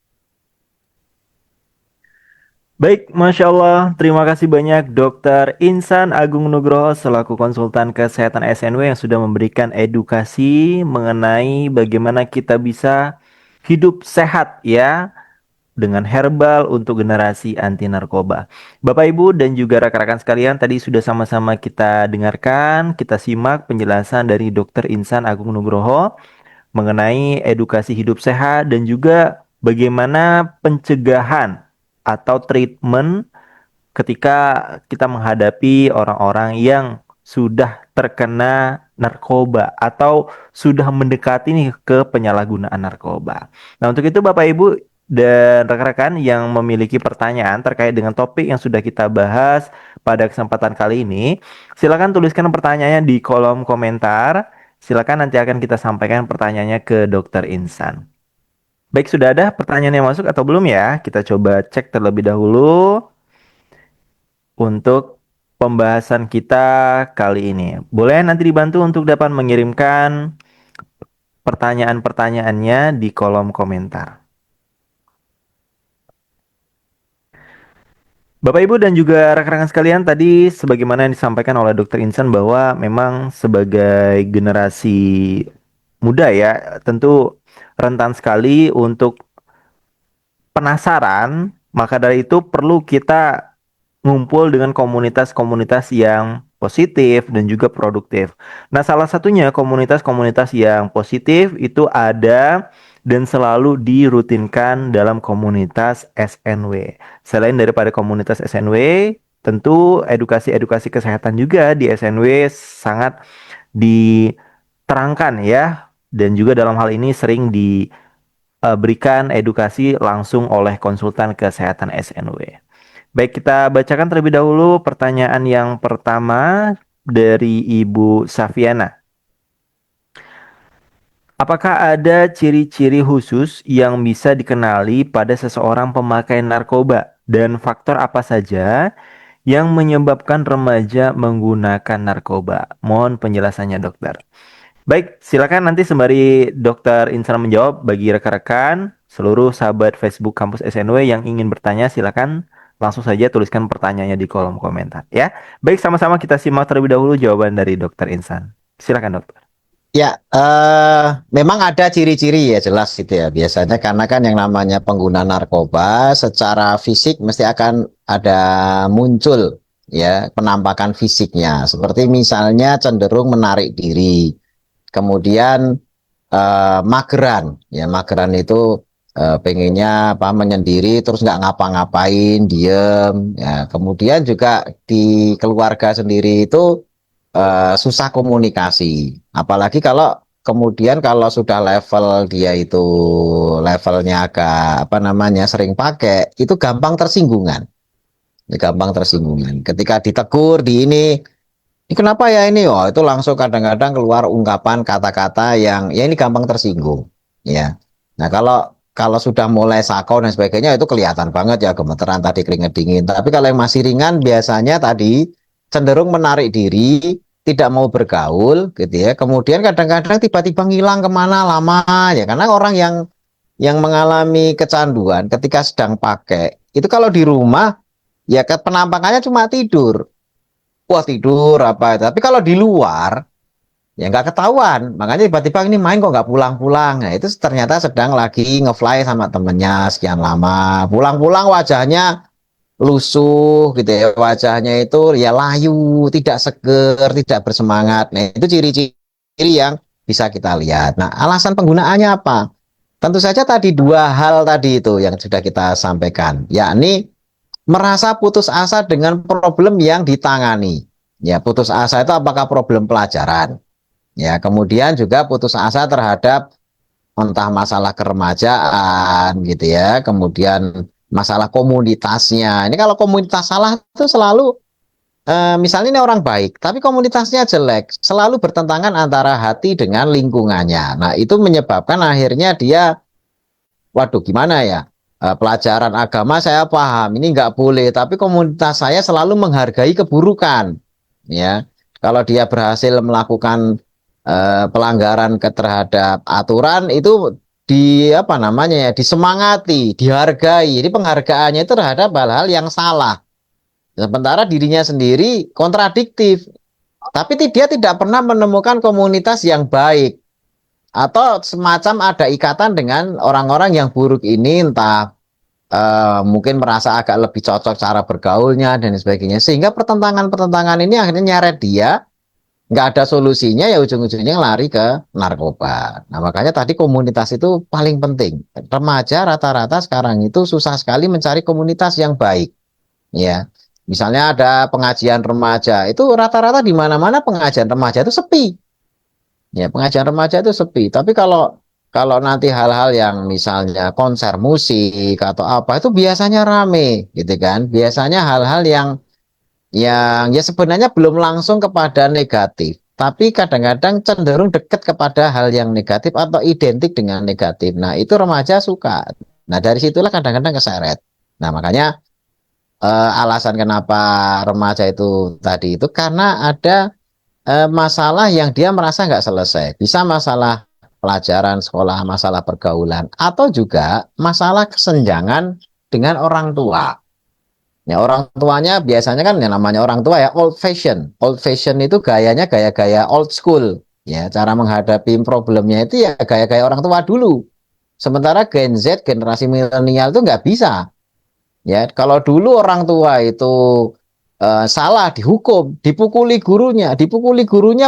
Baik, Masya Allah. Terima kasih banyak Dokter Insan Agung Nugroho selaku konsultan kesehatan SNW yang sudah memberikan edukasi mengenai bagaimana kita bisa hidup sehat ya dengan herbal untuk generasi anti narkoba. Bapak Ibu dan juga rekan-rekan sekalian, tadi sudah sama-sama kita dengarkan, kita simak penjelasan dari Dokter Insan Agung Nugroho mengenai edukasi hidup sehat dan juga bagaimana pencegahan atau treatment ketika kita menghadapi orang-orang yang sudah terkena narkoba atau sudah mendekati nih ke penyalahgunaan narkoba. Nah, untuk itu Bapak Ibu dan rekan-rekan yang memiliki pertanyaan terkait dengan topik yang sudah kita bahas pada kesempatan kali ini, silakan tuliskan pertanyaannya di kolom komentar. Silakan nanti akan kita sampaikan pertanyaannya ke Dokter Insan. Baik, sudah ada pertanyaan yang masuk atau belum ya? Kita coba cek terlebih dahulu untuk pembahasan kita kali ini. Boleh nanti dibantu untuk dapat mengirimkan pertanyaan-pertanyaannya di kolom komentar. Bapak Ibu dan juga rekan-rekan sekalian, tadi sebagaimana yang disampaikan oleh Dokter Insan bahwa memang sebagai generasi muda ya, tentu rentan sekali untuk penasaran, maka dari itu perlu kita ngumpul dengan komunitas-komunitas yang positif dan juga produktif. Nah, salah satunya komunitas-komunitas yang positif itu ada dan selalu dirutinkan dalam komunitas SNW. Selain daripada komunitas SNW, tentu edukasi-edukasi kesehatan juga di SNW sangat diterangkan ya, dan juga dalam hal ini sering diberikan edukasi langsung oleh konsultan kesehatan SNW. Baik, kita bacakan terlebih dahulu pertanyaan yang pertama dari Ibu Safiana. Apakah ada ciri-ciri khusus yang bisa dikenali pada seseorang pemakai narkoba dan faktor apa saja yang menyebabkan remaja menggunakan narkoba? Mohon penjelasannya, dokter. Baik, silakan nanti sembari Dokter Insan menjawab bagi rekan-rekan seluruh sahabat Facebook Kampus SNW yang ingin bertanya silakan langsung saja tuliskan pertanyaannya di kolom komentar ya. Baik, sama-sama kita simak terlebih dahulu jawaban dari Dokter Insan. Silakan dokter. Ya, memang ada ciri-ciri ya jelas gitu ya. Biasanya karena kan yang namanya pengguna narkoba secara fisik mesti akan ada muncul ya penampakan fisiknya. Seperti misalnya cenderung menarik diri, kemudian mageran. Ya mageran itu pengennya apa menyendiri terus nggak ngapa-ngapain, diem. Ya, kemudian juga di keluarga sendiri itu susah komunikasi. Apalagi kalau kemudian kalau sudah level dia itu levelnya agak apa namanya sering pakai, itu gampang tersinggungan. Ya, gampang tersinggungan. Ketika ditegur di ini kenapa ya ini? Oh, itu langsung kadang-kadang keluar ungkapan kata-kata yang ya ini gampang tersinggung. Ya. Nah, kalau kalau sudah mulai sakau dan sebagainya itu kelihatan banget ya gemeteran tadi keringet dingin. Tapi kalau yang masih ringan biasanya tadi cenderung menarik diri, tidak mau bergaul gitu ya. Kemudian kadang-kadang tiba-tiba ngilang kemana lama ya. Karena orang yang mengalami kecanduan ketika sedang pakai itu kalau di rumah ya penampakannya cuma tidur. Wah tidur apa. Tapi kalau di luar ya nggak ketahuan. Makanya tiba-tiba ini main kok nggak pulang-pulang. Nah itu ternyata sedang lagi ngefly sama temennya sekian lama. Pulang-pulang wajahnya lusuh gitu ya. Wajahnya itu ya layu, tidak seger, tidak bersemangat. Nah itu ciri-ciri yang bisa kita lihat. Nah alasan penggunaannya apa? Tentu saja tadi dua hal tadi itu yang sudah kita sampaikan. Yakni merasa putus asa dengan problem yang ditangani. Ya, putus asa itu apakah problem pelajaran? Ya, kemudian juga putus asa terhadap entah masalah keremajaan gitu ya, kemudian masalah komunitasnya. Ini kalau komunitas salah itu selalu misalnya ini orang baik, tapi komunitasnya jelek, selalu bertentangan antara hati dengan lingkungannya. Nah, itu menyebabkan akhirnya dia, waduh, gimana ya? Pelajaran agama saya paham, ini nggak boleh, tapi komunitas saya selalu menghargai keburukan. Ya, kalau dia berhasil melakukan pelanggaran terhadap aturan itu di apa namanya ya, disemangati, dihargai. Jadi penghargaannya itu terhadap hal-hal yang salah. Sementara dirinya sendiri kontradiktif, tapi dia tidak pernah menemukan komunitas yang baik atau semacam ada ikatan dengan orang-orang yang buruk ini, entah mungkin merasa agak lebih cocok cara bergaulnya dan sebagainya, sehingga pertentangan-pertentangan ini akhirnya nyeret dia, nggak ada solusinya, ya ujung-ujungnya lari ke narkoba. Nah, makanya tadi komunitas itu paling penting. Remaja rata-rata sekarang itu susah sekali mencari komunitas yang baik. Ya, misalnya ada pengajian remaja, itu rata-rata di mana-mana pengajian remaja itu sepi. Ya, pengajian remaja itu sepi. Tapi kalau kalau nanti hal-hal yang misalnya konser musik atau apa itu biasanya rame, gitu kan? Biasanya hal-hal yang ya sebenarnya belum langsung kepada negatif, tapi kadang-kadang cenderung dekat kepada hal yang negatif atau identik dengan negatif. Nah, itu remaja suka. Nah, dari situlah kadang-kadang keseret. Nah, makanya alasan kenapa remaja itu tadi itu karena ada masalah yang dia merasa nggak selesai. Bisa masalah pelajaran sekolah, masalah pergaulan, atau juga masalah kesenjangan dengan orang tua. Ya, orang tuanya biasanya kan yang namanya orang tua ya old fashion. Old fashion itu gayanya gaya-gaya old school. Ya, cara menghadapi problemnya itu ya gaya-gaya orang tua dulu. Sementara Gen Z, generasi milenial itu nggak bisa. Ya, kalau dulu orang tua itu salah dihukum, dipukuli gurunya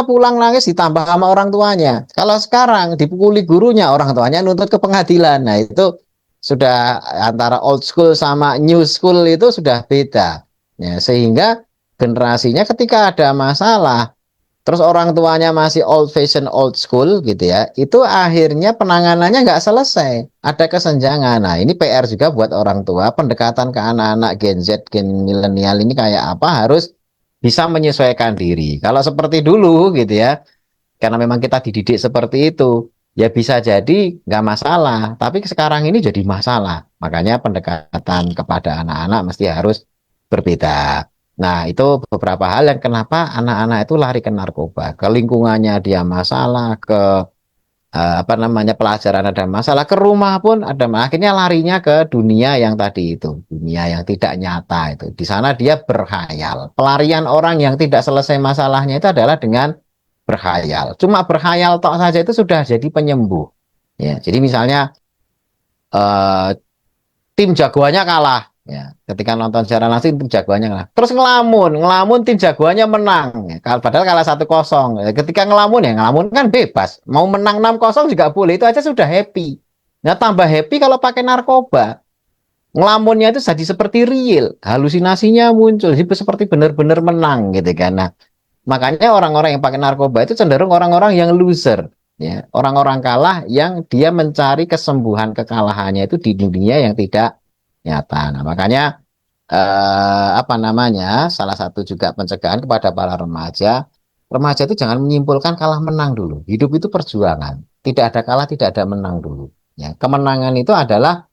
pulang nangis ditambah sama orang tuanya. Kalau sekarang dipukuli gurunya, orang tuanya nuntut ke pengadilan. Nah, itu sudah antara old school sama new school itu sudah beda. Ya, sehingga generasinya ketika ada masalah terus orang tuanya masih old fashion old school gitu ya, itu akhirnya penanganannya nggak selesai, ada kesenjangan. Nah, ini PR juga buat orang tua, pendekatan ke anak-anak Gen Z, Gen milenial ini kayak apa, harus bisa menyesuaikan diri. Kalau seperti dulu gitu ya, karena memang kita dididik seperti itu, ya bisa jadi nggak masalah, tapi sekarang ini jadi masalah. Makanya pendekatan kepada anak-anak mesti harus berbeda. Nah, itu beberapa hal yang kenapa anak-anak itu lari ke narkoba, ke lingkungannya dia masalah, ke apa namanya pelajaran ada masalah, ke rumah pun ada, akhirnya larinya ke dunia yang tadi itu, dunia yang tidak nyata itu. Di sana dia berkhayal. Pelarian orang yang tidak selesai masalahnya itu adalah dengan berkhayal. Cuma berkhayal tok saja itu sudah jadi penyembuh. Ya, jadi misalnya eh, tim jagoannya kalah. Ya, ketika nonton secara langsung tim jagoannya kalah. Terus ngelamun tim jagoannya menang. Ya, padahal kalah 1-0. Ya, ketika ngelamun ya ngelamun kan bebas. Mau menang 6-0 juga boleh. Itu aja sudah happy. Nah, tambah happy kalau pakai narkoba. Ngelamunnya itu jadi seperti real. Halusinasinya muncul. Seperti benar-benar menang gitu kan. Nah, makanya orang-orang yang pakai narkoba itu cenderung orang-orang yang loser. Ya, orang-orang kalah yang dia mencari kesembuhan kekalahannya itu di dunia yang tidak nyata. Nah, makanya apa namanya? Salah satu juga pencegahan kepada para remaja, remaja itu jangan menyimpulkan kalah menang dulu. Hidup itu perjuangan. Tidak ada kalah, tidak ada menang dulu. Ya, kemenangan itu adalah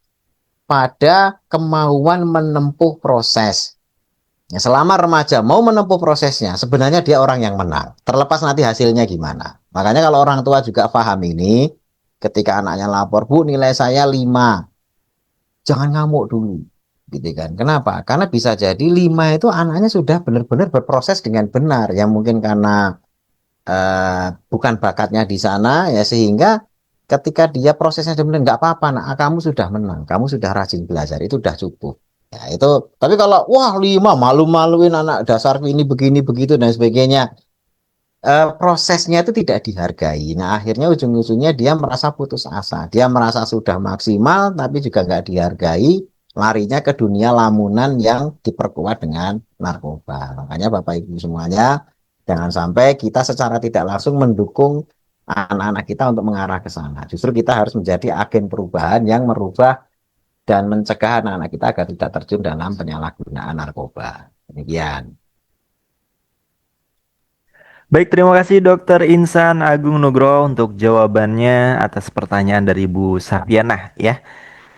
pada kemauan menempuh proses. Ya, selama remaja mau menempuh prosesnya, sebenarnya dia orang yang menang. Terlepas nanti hasilnya gimana. Makanya kalau orang tua juga paham ini, ketika anaknya lapor, Bu, nilai saya 5, jangan ngamuk dulu, gitu kan? Kenapa? Karena bisa jadi 5 itu anaknya sudah benar-benar berproses dengan benar, yang mungkin karena bukan bakatnya di sana, ya sehingga ketika dia prosesnya benar, nggak apa-apa, nak, kamu sudah menang, kamu sudah rajin belajar, itu sudah cukup. Ya, itu. Tapi kalau wah 5 malu-maluin anak dasarku ini begini begitu dan sebagainya, prosesnya itu tidak dihargai. Nah, akhirnya ujung-ujungnya dia merasa putus asa. Dia merasa sudah maksimal, tapi juga nggak dihargai. Larinya ke dunia lamunan yang diperkuat dengan narkoba. Makanya Bapak Ibu semuanya, jangan sampai kita secara tidak langsung mendukung anak-anak kita untuk mengarah ke sana. Justru kita harus menjadi agen perubahan yang merubah dan mencegah anak-anak kita agar tidak terjun dalam penyalahgunaan narkoba. Demikian. Baik, terima kasih Dokter Insan Agung Nugroho untuk jawabannya atas pertanyaan dari Bu Safianah ya.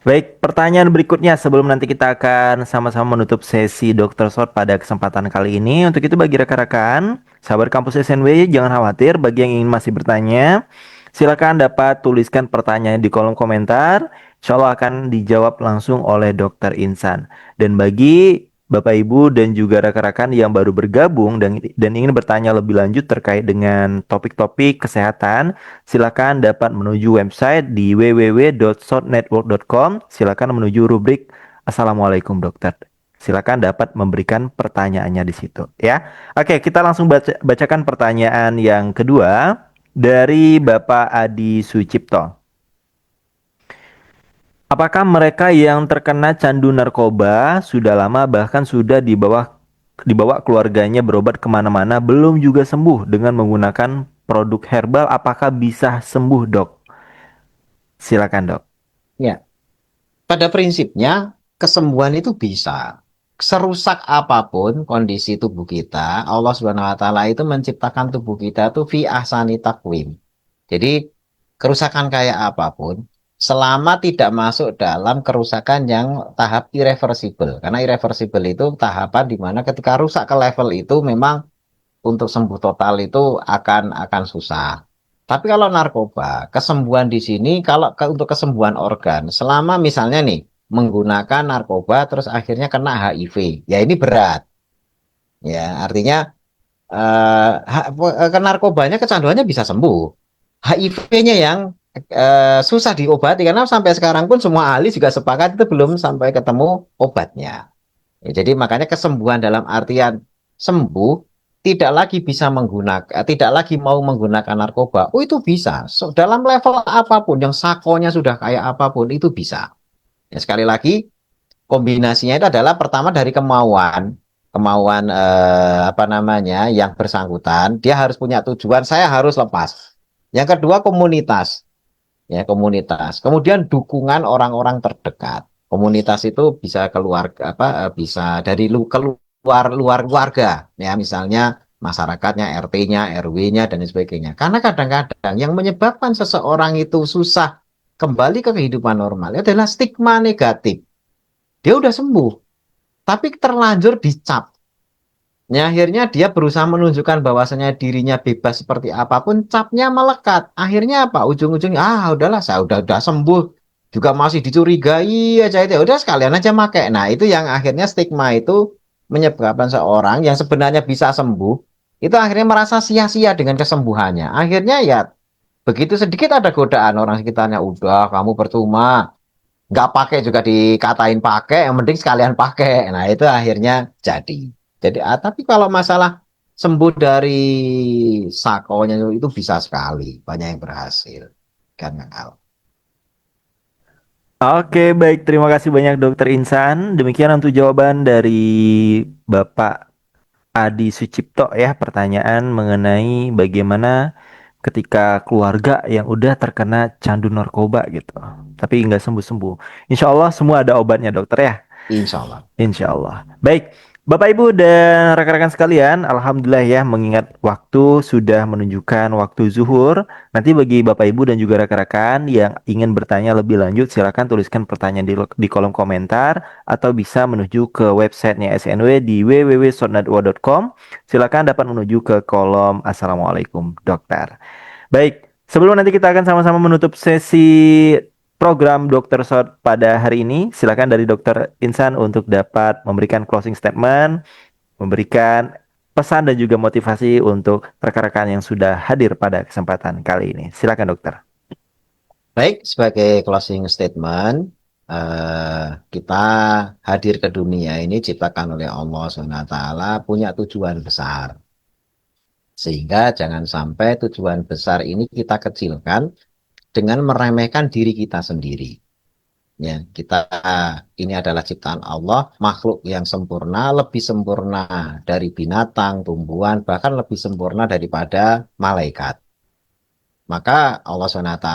Baik, pertanyaan berikutnya sebelum nanti kita akan sama-sama menutup sesi Dr. Short pada kesempatan kali ini. Untuk itu bagi rekan-rekan, sahabat kampus SNW jangan khawatir bagi yang ingin masih bertanya, silakan dapat tuliskan pertanyaan di kolom komentar. Insya Allah akan dijawab langsung oleh Dr. Insan. Dan bagi Bapak Ibu dan juga rekan-rekan yang baru bergabung dan ingin bertanya lebih lanjut terkait dengan topik-topik kesehatan, silakan dapat menuju website di www.shortnetwork.com. Silakan menuju rubrik Assalamualaikum Dokter. Silakan dapat memberikan pertanyaannya di situ ya. Oke, kita langsung bacakan pertanyaan yang kedua dari Bapak Adi Sucipto. Apakah mereka yang terkena candu narkoba sudah lama bahkan sudah dibawa keluarganya berobat kemana-mana belum juga sembuh dengan menggunakan produk herbal? Apakah bisa sembuh, Dok? Silakan, Dok. Ya, pada prinsipnya kesembuhan itu bisa. Serusak apapun kondisi tubuh kita, Allah Subhanahu wa taala itu menciptakan tubuh kita tuh fi ahsani taqwim. Jadi kerusakan kayak apapun selama tidak masuk dalam kerusakan yang tahap irreversible. Karena irreversible itu tahapan di mana ketika rusak ke level itu memang untuk sembuh total itu akan susah. Tapi kalau narkoba, kesembuhan di sini kalau untuk kesembuhan organ, selama misalnya nih menggunakan narkoba terus akhirnya kena HIV, ya ini berat. Ya, artinya ke narkobanya kecanduannya bisa sembuh. HIV-nya yang susah diobati karena sampai sekarang pun semua ahli juga sepakat itu belum sampai ketemu obatnya. Ya, jadi makanya kesembuhan dalam artian sembuh tidak lagi bisa menggunakan, tidak lagi mau menggunakan narkoba. Oh itu bisa. So, dalam level apapun, yang sakonya sudah kayak apapun itu bisa. Ya, sekali lagi kombinasinya itu adalah pertama dari kemauan, kemauan apa namanya yang bersangkutan. Dia harus punya tujuan. Saya harus lepas. Yang kedua komunitas, ya komunitas. Kemudian dukungan orang-orang terdekat. Komunitas itu bisa keluar apa bisa dari keluar luar keluarga ya misalnya masyarakatnya RT-nya RW-nya dan sebagainya karena kadang-kadang yang menyebabkan seseorang itu susah kembali ke kehidupan normal adalah stigma negatif dia udah sembuh tapi terlanjur dicap. Ya, akhirnya dia berusaha menunjukkan bahwasanya dirinya bebas seperti apapun, capnya melekat. Akhirnya apa? Ujung-ujungnya, udahlah, saya udah sembuh, juga masih dicurigai aja itu. Ya udah sekalian aja pakai. Nah, itu yang akhirnya stigma itu menyebabkan seorang yang sebenarnya bisa sembuh, itu akhirnya merasa sia-sia dengan kesembuhannya. Akhirnya ya begitu sedikit ada godaan orang sekitarnya, udah kamu percuma, nggak pakai juga dikatain pakai, yang penting sekalian pakai. Nah, itu akhirnya jadi. Jadi, tapi kalau masalah sembuh dari sakonya itu bisa sekali, banyak yang berhasil. Kan, Kang. Oke, baik. Terima kasih banyak Dokter Insan. Demikian untuk jawaban dari Bapak Adi Sucipto ya, pertanyaan mengenai bagaimana ketika keluarga yang udah terkena candu narkoba gitu, tapi nggak sembuh-sembuh. Insya Allah semua ada obatnya, dokter ya. Insya Allah. Insya Allah. Baik, Bapak Ibu dan rekan-rekan sekalian, Alhamdulillah ya mengingat waktu sudah menunjukkan waktu zuhur. Nanti bagi Bapak Ibu dan juga rekan-rekan yang ingin bertanya lebih lanjut, silakan tuliskan pertanyaan di kolom komentar atau bisa menuju ke websitenya SNW di www.shortnetwork.com. Silakan dapat menuju ke kolom Assalamualaikum Dokter. Baik, sebelum nanti kita akan sama-sama menutup sesi program Dokter Short pada hari ini, silakan dari Dokter Insan untuk dapat memberikan closing statement, memberikan pesan dan juga motivasi untuk rekan-rekan yang sudah hadir pada kesempatan kali ini. Silakan dokter. Baik, sebagai closing statement, kita hadir ke dunia ini ciptakan oleh Allah SWT punya tujuan besar. Sehingga jangan sampai tujuan besar ini kita kecilkan dengan meremehkan diri kita sendiri. Ya, kita ini adalah ciptaan Allah, makhluk yang sempurna, lebih sempurna dari binatang, tumbuhan, bahkan lebih sempurna daripada malaikat. Maka Allah SWT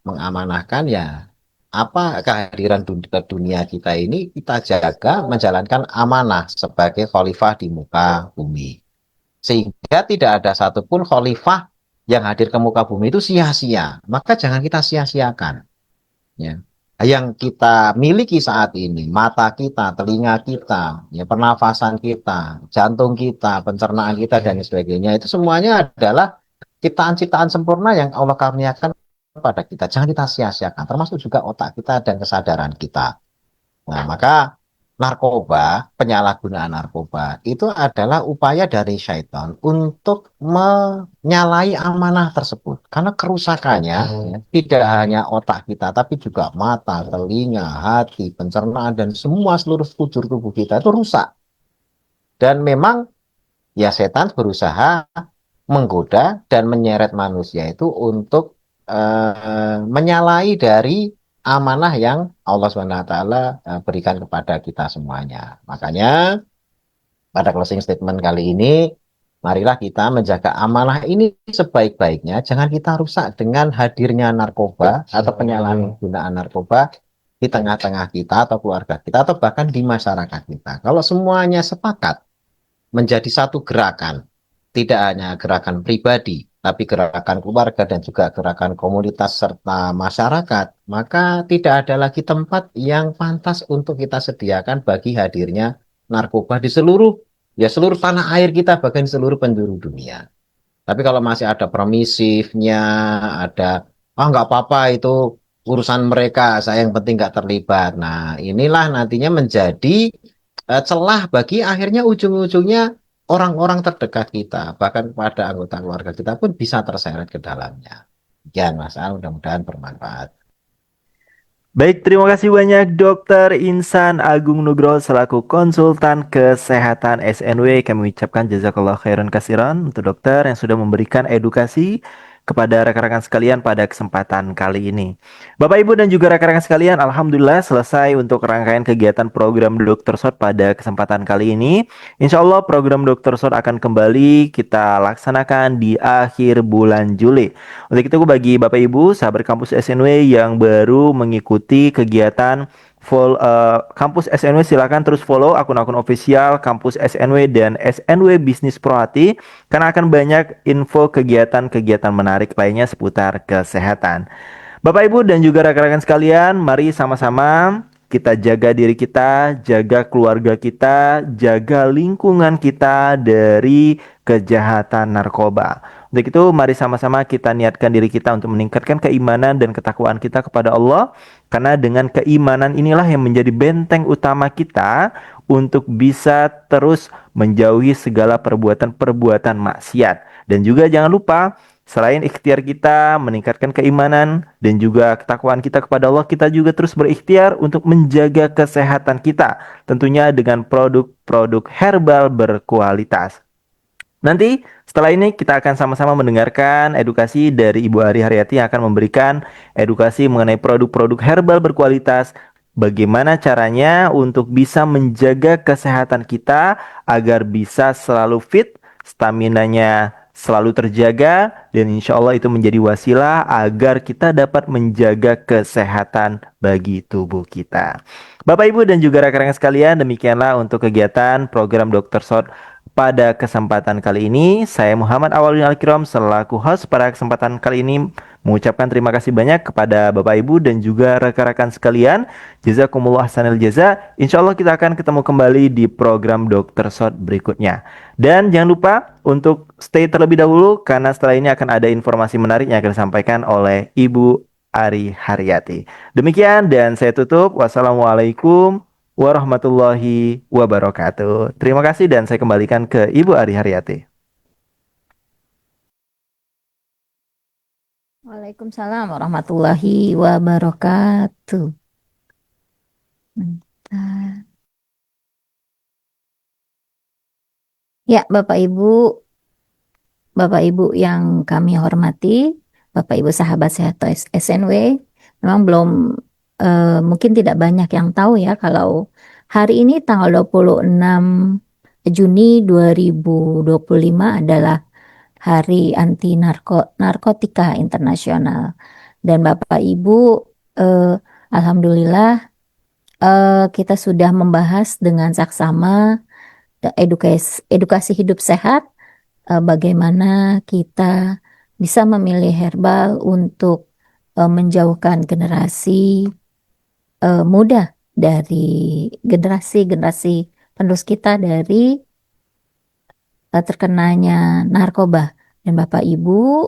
mengamanahkan ya apa kehadiran ke dunia kita ini kita jaga menjalankan amanah sebagai khalifah di muka bumi. Sehingga tidak ada satupun khalifah yang hadir ke muka bumi itu sia-sia. Maka jangan kita sia-siakan. Ya. Yang kita miliki saat ini, mata kita, telinga kita, ya, pernafasan kita, jantung kita, pencernaan kita, dan sebagainya, itu semuanya adalah ciptaan-ciptaan sempurna yang Allah karuniakan kepada kita. Jangan kita sia-siakan, termasuk juga otak kita dan kesadaran kita. Nah, maka narkoba, penyalahgunaan narkoba, itu adalah upaya dari syaitan untuk menyalahi amanah tersebut. Karena kerusakannya ya, tidak hanya otak kita, tapi juga mata, telinga, hati, pencernaan, dan semua seluruh sekujur tubuh kita itu rusak. Dan memang ya setan berusaha menggoda dan menyeret manusia itu untuk menyalahi dari amanah yang Allah SWT berikan kepada kita semuanya. Makanya pada closing statement kali ini, marilah kita menjaga amanah ini sebaik-baiknya. Jangan kita rusak dengan hadirnya narkoba atau penyalahgunaan narkoba di tengah-tengah kita atau keluarga kita atau bahkan di masyarakat kita. Kalau semuanya sepakat menjadi satu gerakan, tidak hanya gerakan pribadi, tapi gerakan keluarga dan juga gerakan komunitas serta masyarakat, maka tidak ada lagi tempat yang pantas untuk kita sediakan bagi hadirnya narkoba di seluruh tanah air kita, bahkan di seluruh penjuru dunia. Tapi kalau masih ada permisifnya, ada nggak apa-apa itu urusan mereka, saya yang penting nggak terlibat. Nah, inilah nantinya menjadi celah bagi akhirnya ujung-ujungnya orang-orang terdekat kita, bahkan pada anggota keluarga kita pun bisa terseret ke dalamnya. Ya, Mas Al, mudah-mudahan bermanfaat. Baik, terima kasih banyak Dokter Insan Agung Nugroho selaku konsultan kesehatan SNW. Kami ucapkan jazakallah khairan kasiran untuk dokter yang sudah memberikan edukasi kepada rekan-rekan sekalian pada kesempatan kali ini. Bapak Ibu dan juga rekan-rekan sekalian, Alhamdulillah selesai untuk rangkaian kegiatan program Dokter Sot pada kesempatan kali ini. Insya Allah program Dokter Sot akan kembali kita laksanakan di akhir bulan Juli. Untuk itu bagi Bapak Ibu sahabat kampus SNW yang baru mengikuti kegiatan kampus SNW, silakan terus follow akun-akun official kampus SNW dan SNW Bisnis Prohati karena akan banyak info kegiatan-kegiatan menarik lainnya seputar kesehatan. Bapak Ibu dan juga rekan-rekan sekalian, mari sama-sama kita jaga diri kita, jaga keluarga kita, jaga lingkungan kita dari kejahatan narkoba. Untuk itu, mari sama-sama kita niatkan diri kita untuk meningkatkan keimanan dan ketakwaan kita kepada Allah. Karena dengan keimanan inilah yang menjadi benteng utama kita untuk bisa terus menjauhi segala perbuatan-perbuatan maksiat. Dan juga jangan lupa, selain ikhtiar kita meningkatkan keimanan dan juga ketakwaan kita kepada Allah, kita juga terus berikhtiar untuk menjaga kesehatan kita. Tentunya dengan produk-produk herbal berkualitas. Nanti setelah ini kita akan sama-sama mendengarkan edukasi dari Ibu Ari Haryati yang akan memberikan edukasi mengenai produk-produk herbal berkualitas. Bagaimana caranya untuk bisa menjaga kesehatan kita agar bisa selalu fit, staminanya selalu terjaga, dan insya Allah itu menjadi wasilah agar kita dapat menjaga kesehatan bagi tubuh kita. Bapak, Ibu, dan juga rekan-rekan sekalian, demikianlah untuk kegiatan program Dr. Sot pada kesempatan kali ini. Saya Muhammad Awaludin Al-Kiram selaku host pada kesempatan kali ini mengucapkan terima kasih banyak kepada Bapak Ibu dan juga rekan-rekan sekalian. Jazakumullah ahsanil jaza. Insya Allah kita akan ketemu kembali di program Dr. Sot berikutnya. Dan jangan lupa untuk stay terlebih dahulu karena setelah ini akan ada informasi menarik yang akan disampaikan oleh Ibu Ari Haryati. Demikian dan saya tutup. Wassalamualaikum warahmatullahi wabarakatuh. Terima kasih dan saya kembalikan ke Ibu Ari Haryati. Waalaikumsalam warahmatullahi wabarakatuh. Bentar. Ya, Bapak Ibu yang kami hormati, Bapak Ibu sahabat sehat SNW, memang belum mungkin tidak banyak yang tahu ya kalau hari ini tanggal 26 Juni 2025 adalah Hari Anti Narkotika Internasional. Dan Bapak Ibu Alhamdulillah kita sudah membahas dengan saksama edukasi hidup sehat, bagaimana kita bisa memilih herbal untuk menjauhkan generasi muda dari generasi-generasi penerus kita dari terkenanya narkoba. Dan Bapak Ibu,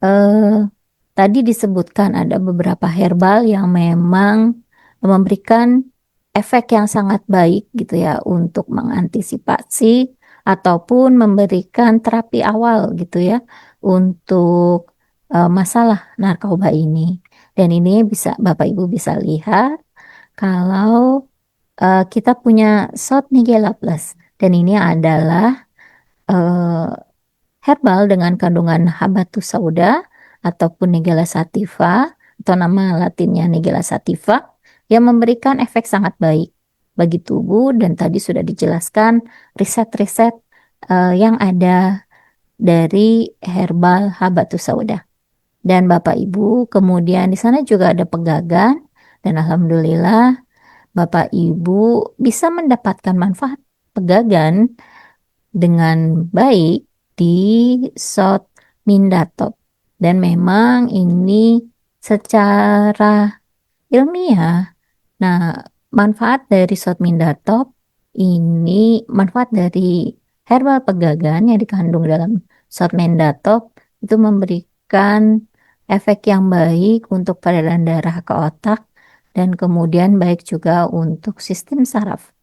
eh, tadi disebutkan ada beberapa herbal yang memang memberikan efek yang sangat baik gitu ya untuk mengantisipasi ataupun memberikan terapi awal gitu ya untuk masalah narkoba ini. Dan ini bisa Bapak Ibu bisa lihat kalau kita punya Sod Nigella Plus, dan ini adalah eh, herbal dengan kandungan habatus sauda ataupun Nigella sativa atau nama latinnya Nigella sativa yang memberikan efek sangat baik bagi tubuh, dan tadi sudah dijelaskan riset-riset yang ada dari herbal habatus sauda. Dan Bapak Ibu, kemudian di sana juga ada pegagan, dan alhamdulillah Bapak Ibu bisa mendapatkan manfaat pegagan dengan baik di South Mindatop. Dan memang ini secara ilmiah, nah manfaat dari South Mindatop ini, manfaat dari herbal pegagan yang dikandung dalam South Mindatop itu memberikan efek yang baik untuk peredaran darah ke otak, dan kemudian baik juga untuk sistem saraf.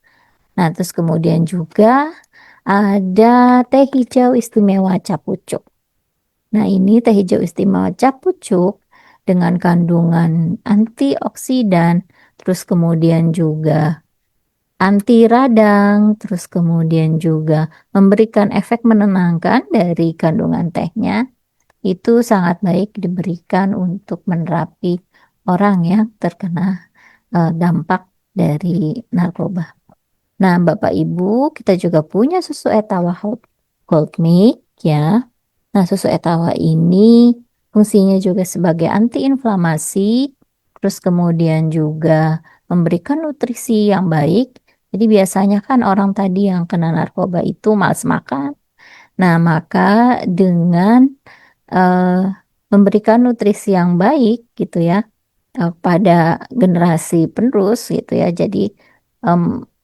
Nah, terus kemudian juga ada teh hijau istimewa Capucuk. Nah, ini teh hijau istimewa Capucuk dengan kandungan antioksidan, terus kemudian juga anti radang, terus kemudian juga memberikan efek menenangkan dari kandungan tehnya. Itu sangat baik diberikan untuk menerapi orang yang terkena dampak dari narkoba. Nah, Bapak Ibu, kita juga punya susu etawa Gold Milk ya. Nah, susu etawa ini fungsinya juga sebagai antiinflamasi, terus kemudian juga memberikan nutrisi yang baik. Jadi biasanya kan orang tadi yang kena narkoba itu malas makan. Nah, maka dengan eh, memberikan nutrisi yang baik gitu ya pada generasi penerus gitu ya. Jadi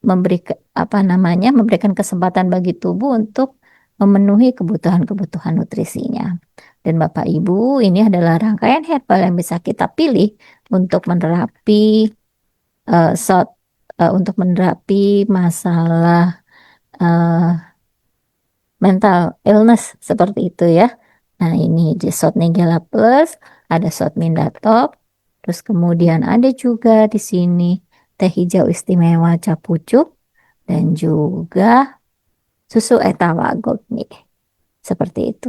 memberikan kesempatan bagi tubuh untuk memenuhi kebutuhan-kebutuhan nutrisinya. Dan Bapak Ibu, ini adalah rangkaian herbal yang bisa kita pilih untuk menerapi SOT, untuk menerapi masalah eh, mental illness seperti itu ya. Nah, ini di SOT Nigella Plus, ada SOT Mindatop, terus kemudian ada juga di sini teh hijau istimewa Capucuk, dan juga susu etawa Gold Milk. Seperti itu.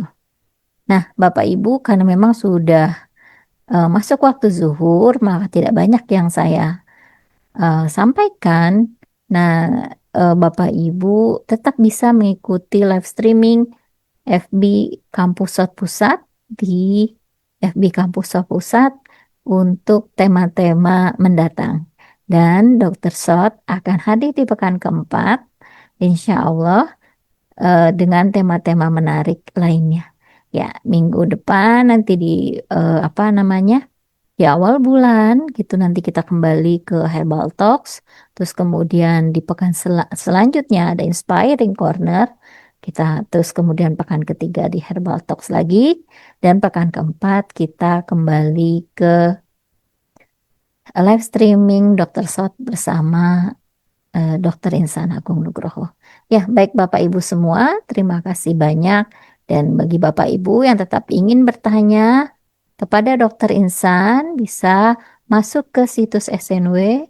Nah, Bapak Ibu, karena memang sudah masuk waktu zuhur, maka tidak banyak yang saya sampaikan. Nah, Bapak Ibu tetap bisa mengikuti live streaming FB Kampus Sot Pusat di FB Kampus Sot Pusat untuk tema-tema mendatang. Dan Dr. Sot akan hadir di pekan keempat, insya Allah, dengan tema-tema menarik lainnya. Ya, minggu depan nanti di apa namanya? Di awal bulan gitu nanti kita kembali ke Herbal Talks. Terus kemudian di pekan selanjutnya ada Inspiring Corner. Kita terus kemudian pekan ketiga di Herbal Talks lagi, dan pekan keempat kita kembali ke live streaming Dr. Sot bersama Dr. Insan Agung Nugroho. Ya, baik Bapak Ibu semua, terima kasih banyak. Dan bagi Bapak Ibu yang tetap ingin bertanya kepada Dr. Insan, bisa masuk ke situs SNW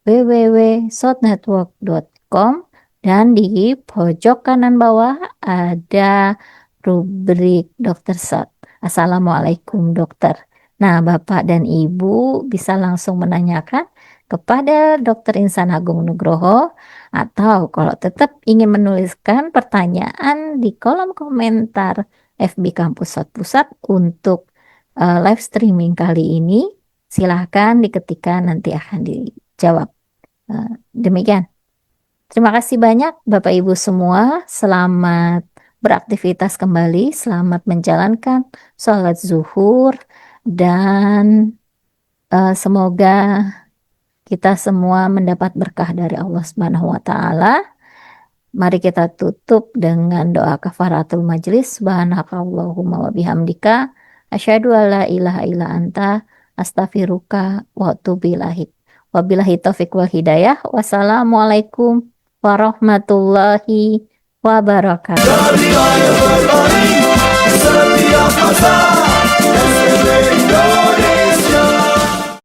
www.sotnetwork.com, dan di pojok kanan bawah ada rubrik Dr. Sot. Assalamualaikum dokter. Nah, Bapak dan Ibu bisa langsung menanyakan kepada Dr. Insan Agung Nugroho, atau kalau tetap ingin menuliskan pertanyaan di kolom komentar FB Kampus Sot Pusat untuk live streaming kali ini, silahkan diketikkan, nanti akan dijawab. Demikian. Terima kasih banyak Bapak Ibu semua. Selamat beraktivitas kembali, selamat menjalankan sholat zuhur, dan semoga kita semua mendapat berkah dari Allah Subhanahu wa taala. Mari kita tutup dengan doa kafaratul majlis. Subhanakallahumma wa bihamdika asyhadu alla ilaha illa anta astaghfiruka wa atubu ilaik. Wabillahi taufik wal hidayah. Wassalamualaikum warahmatullahi wabarakatuh.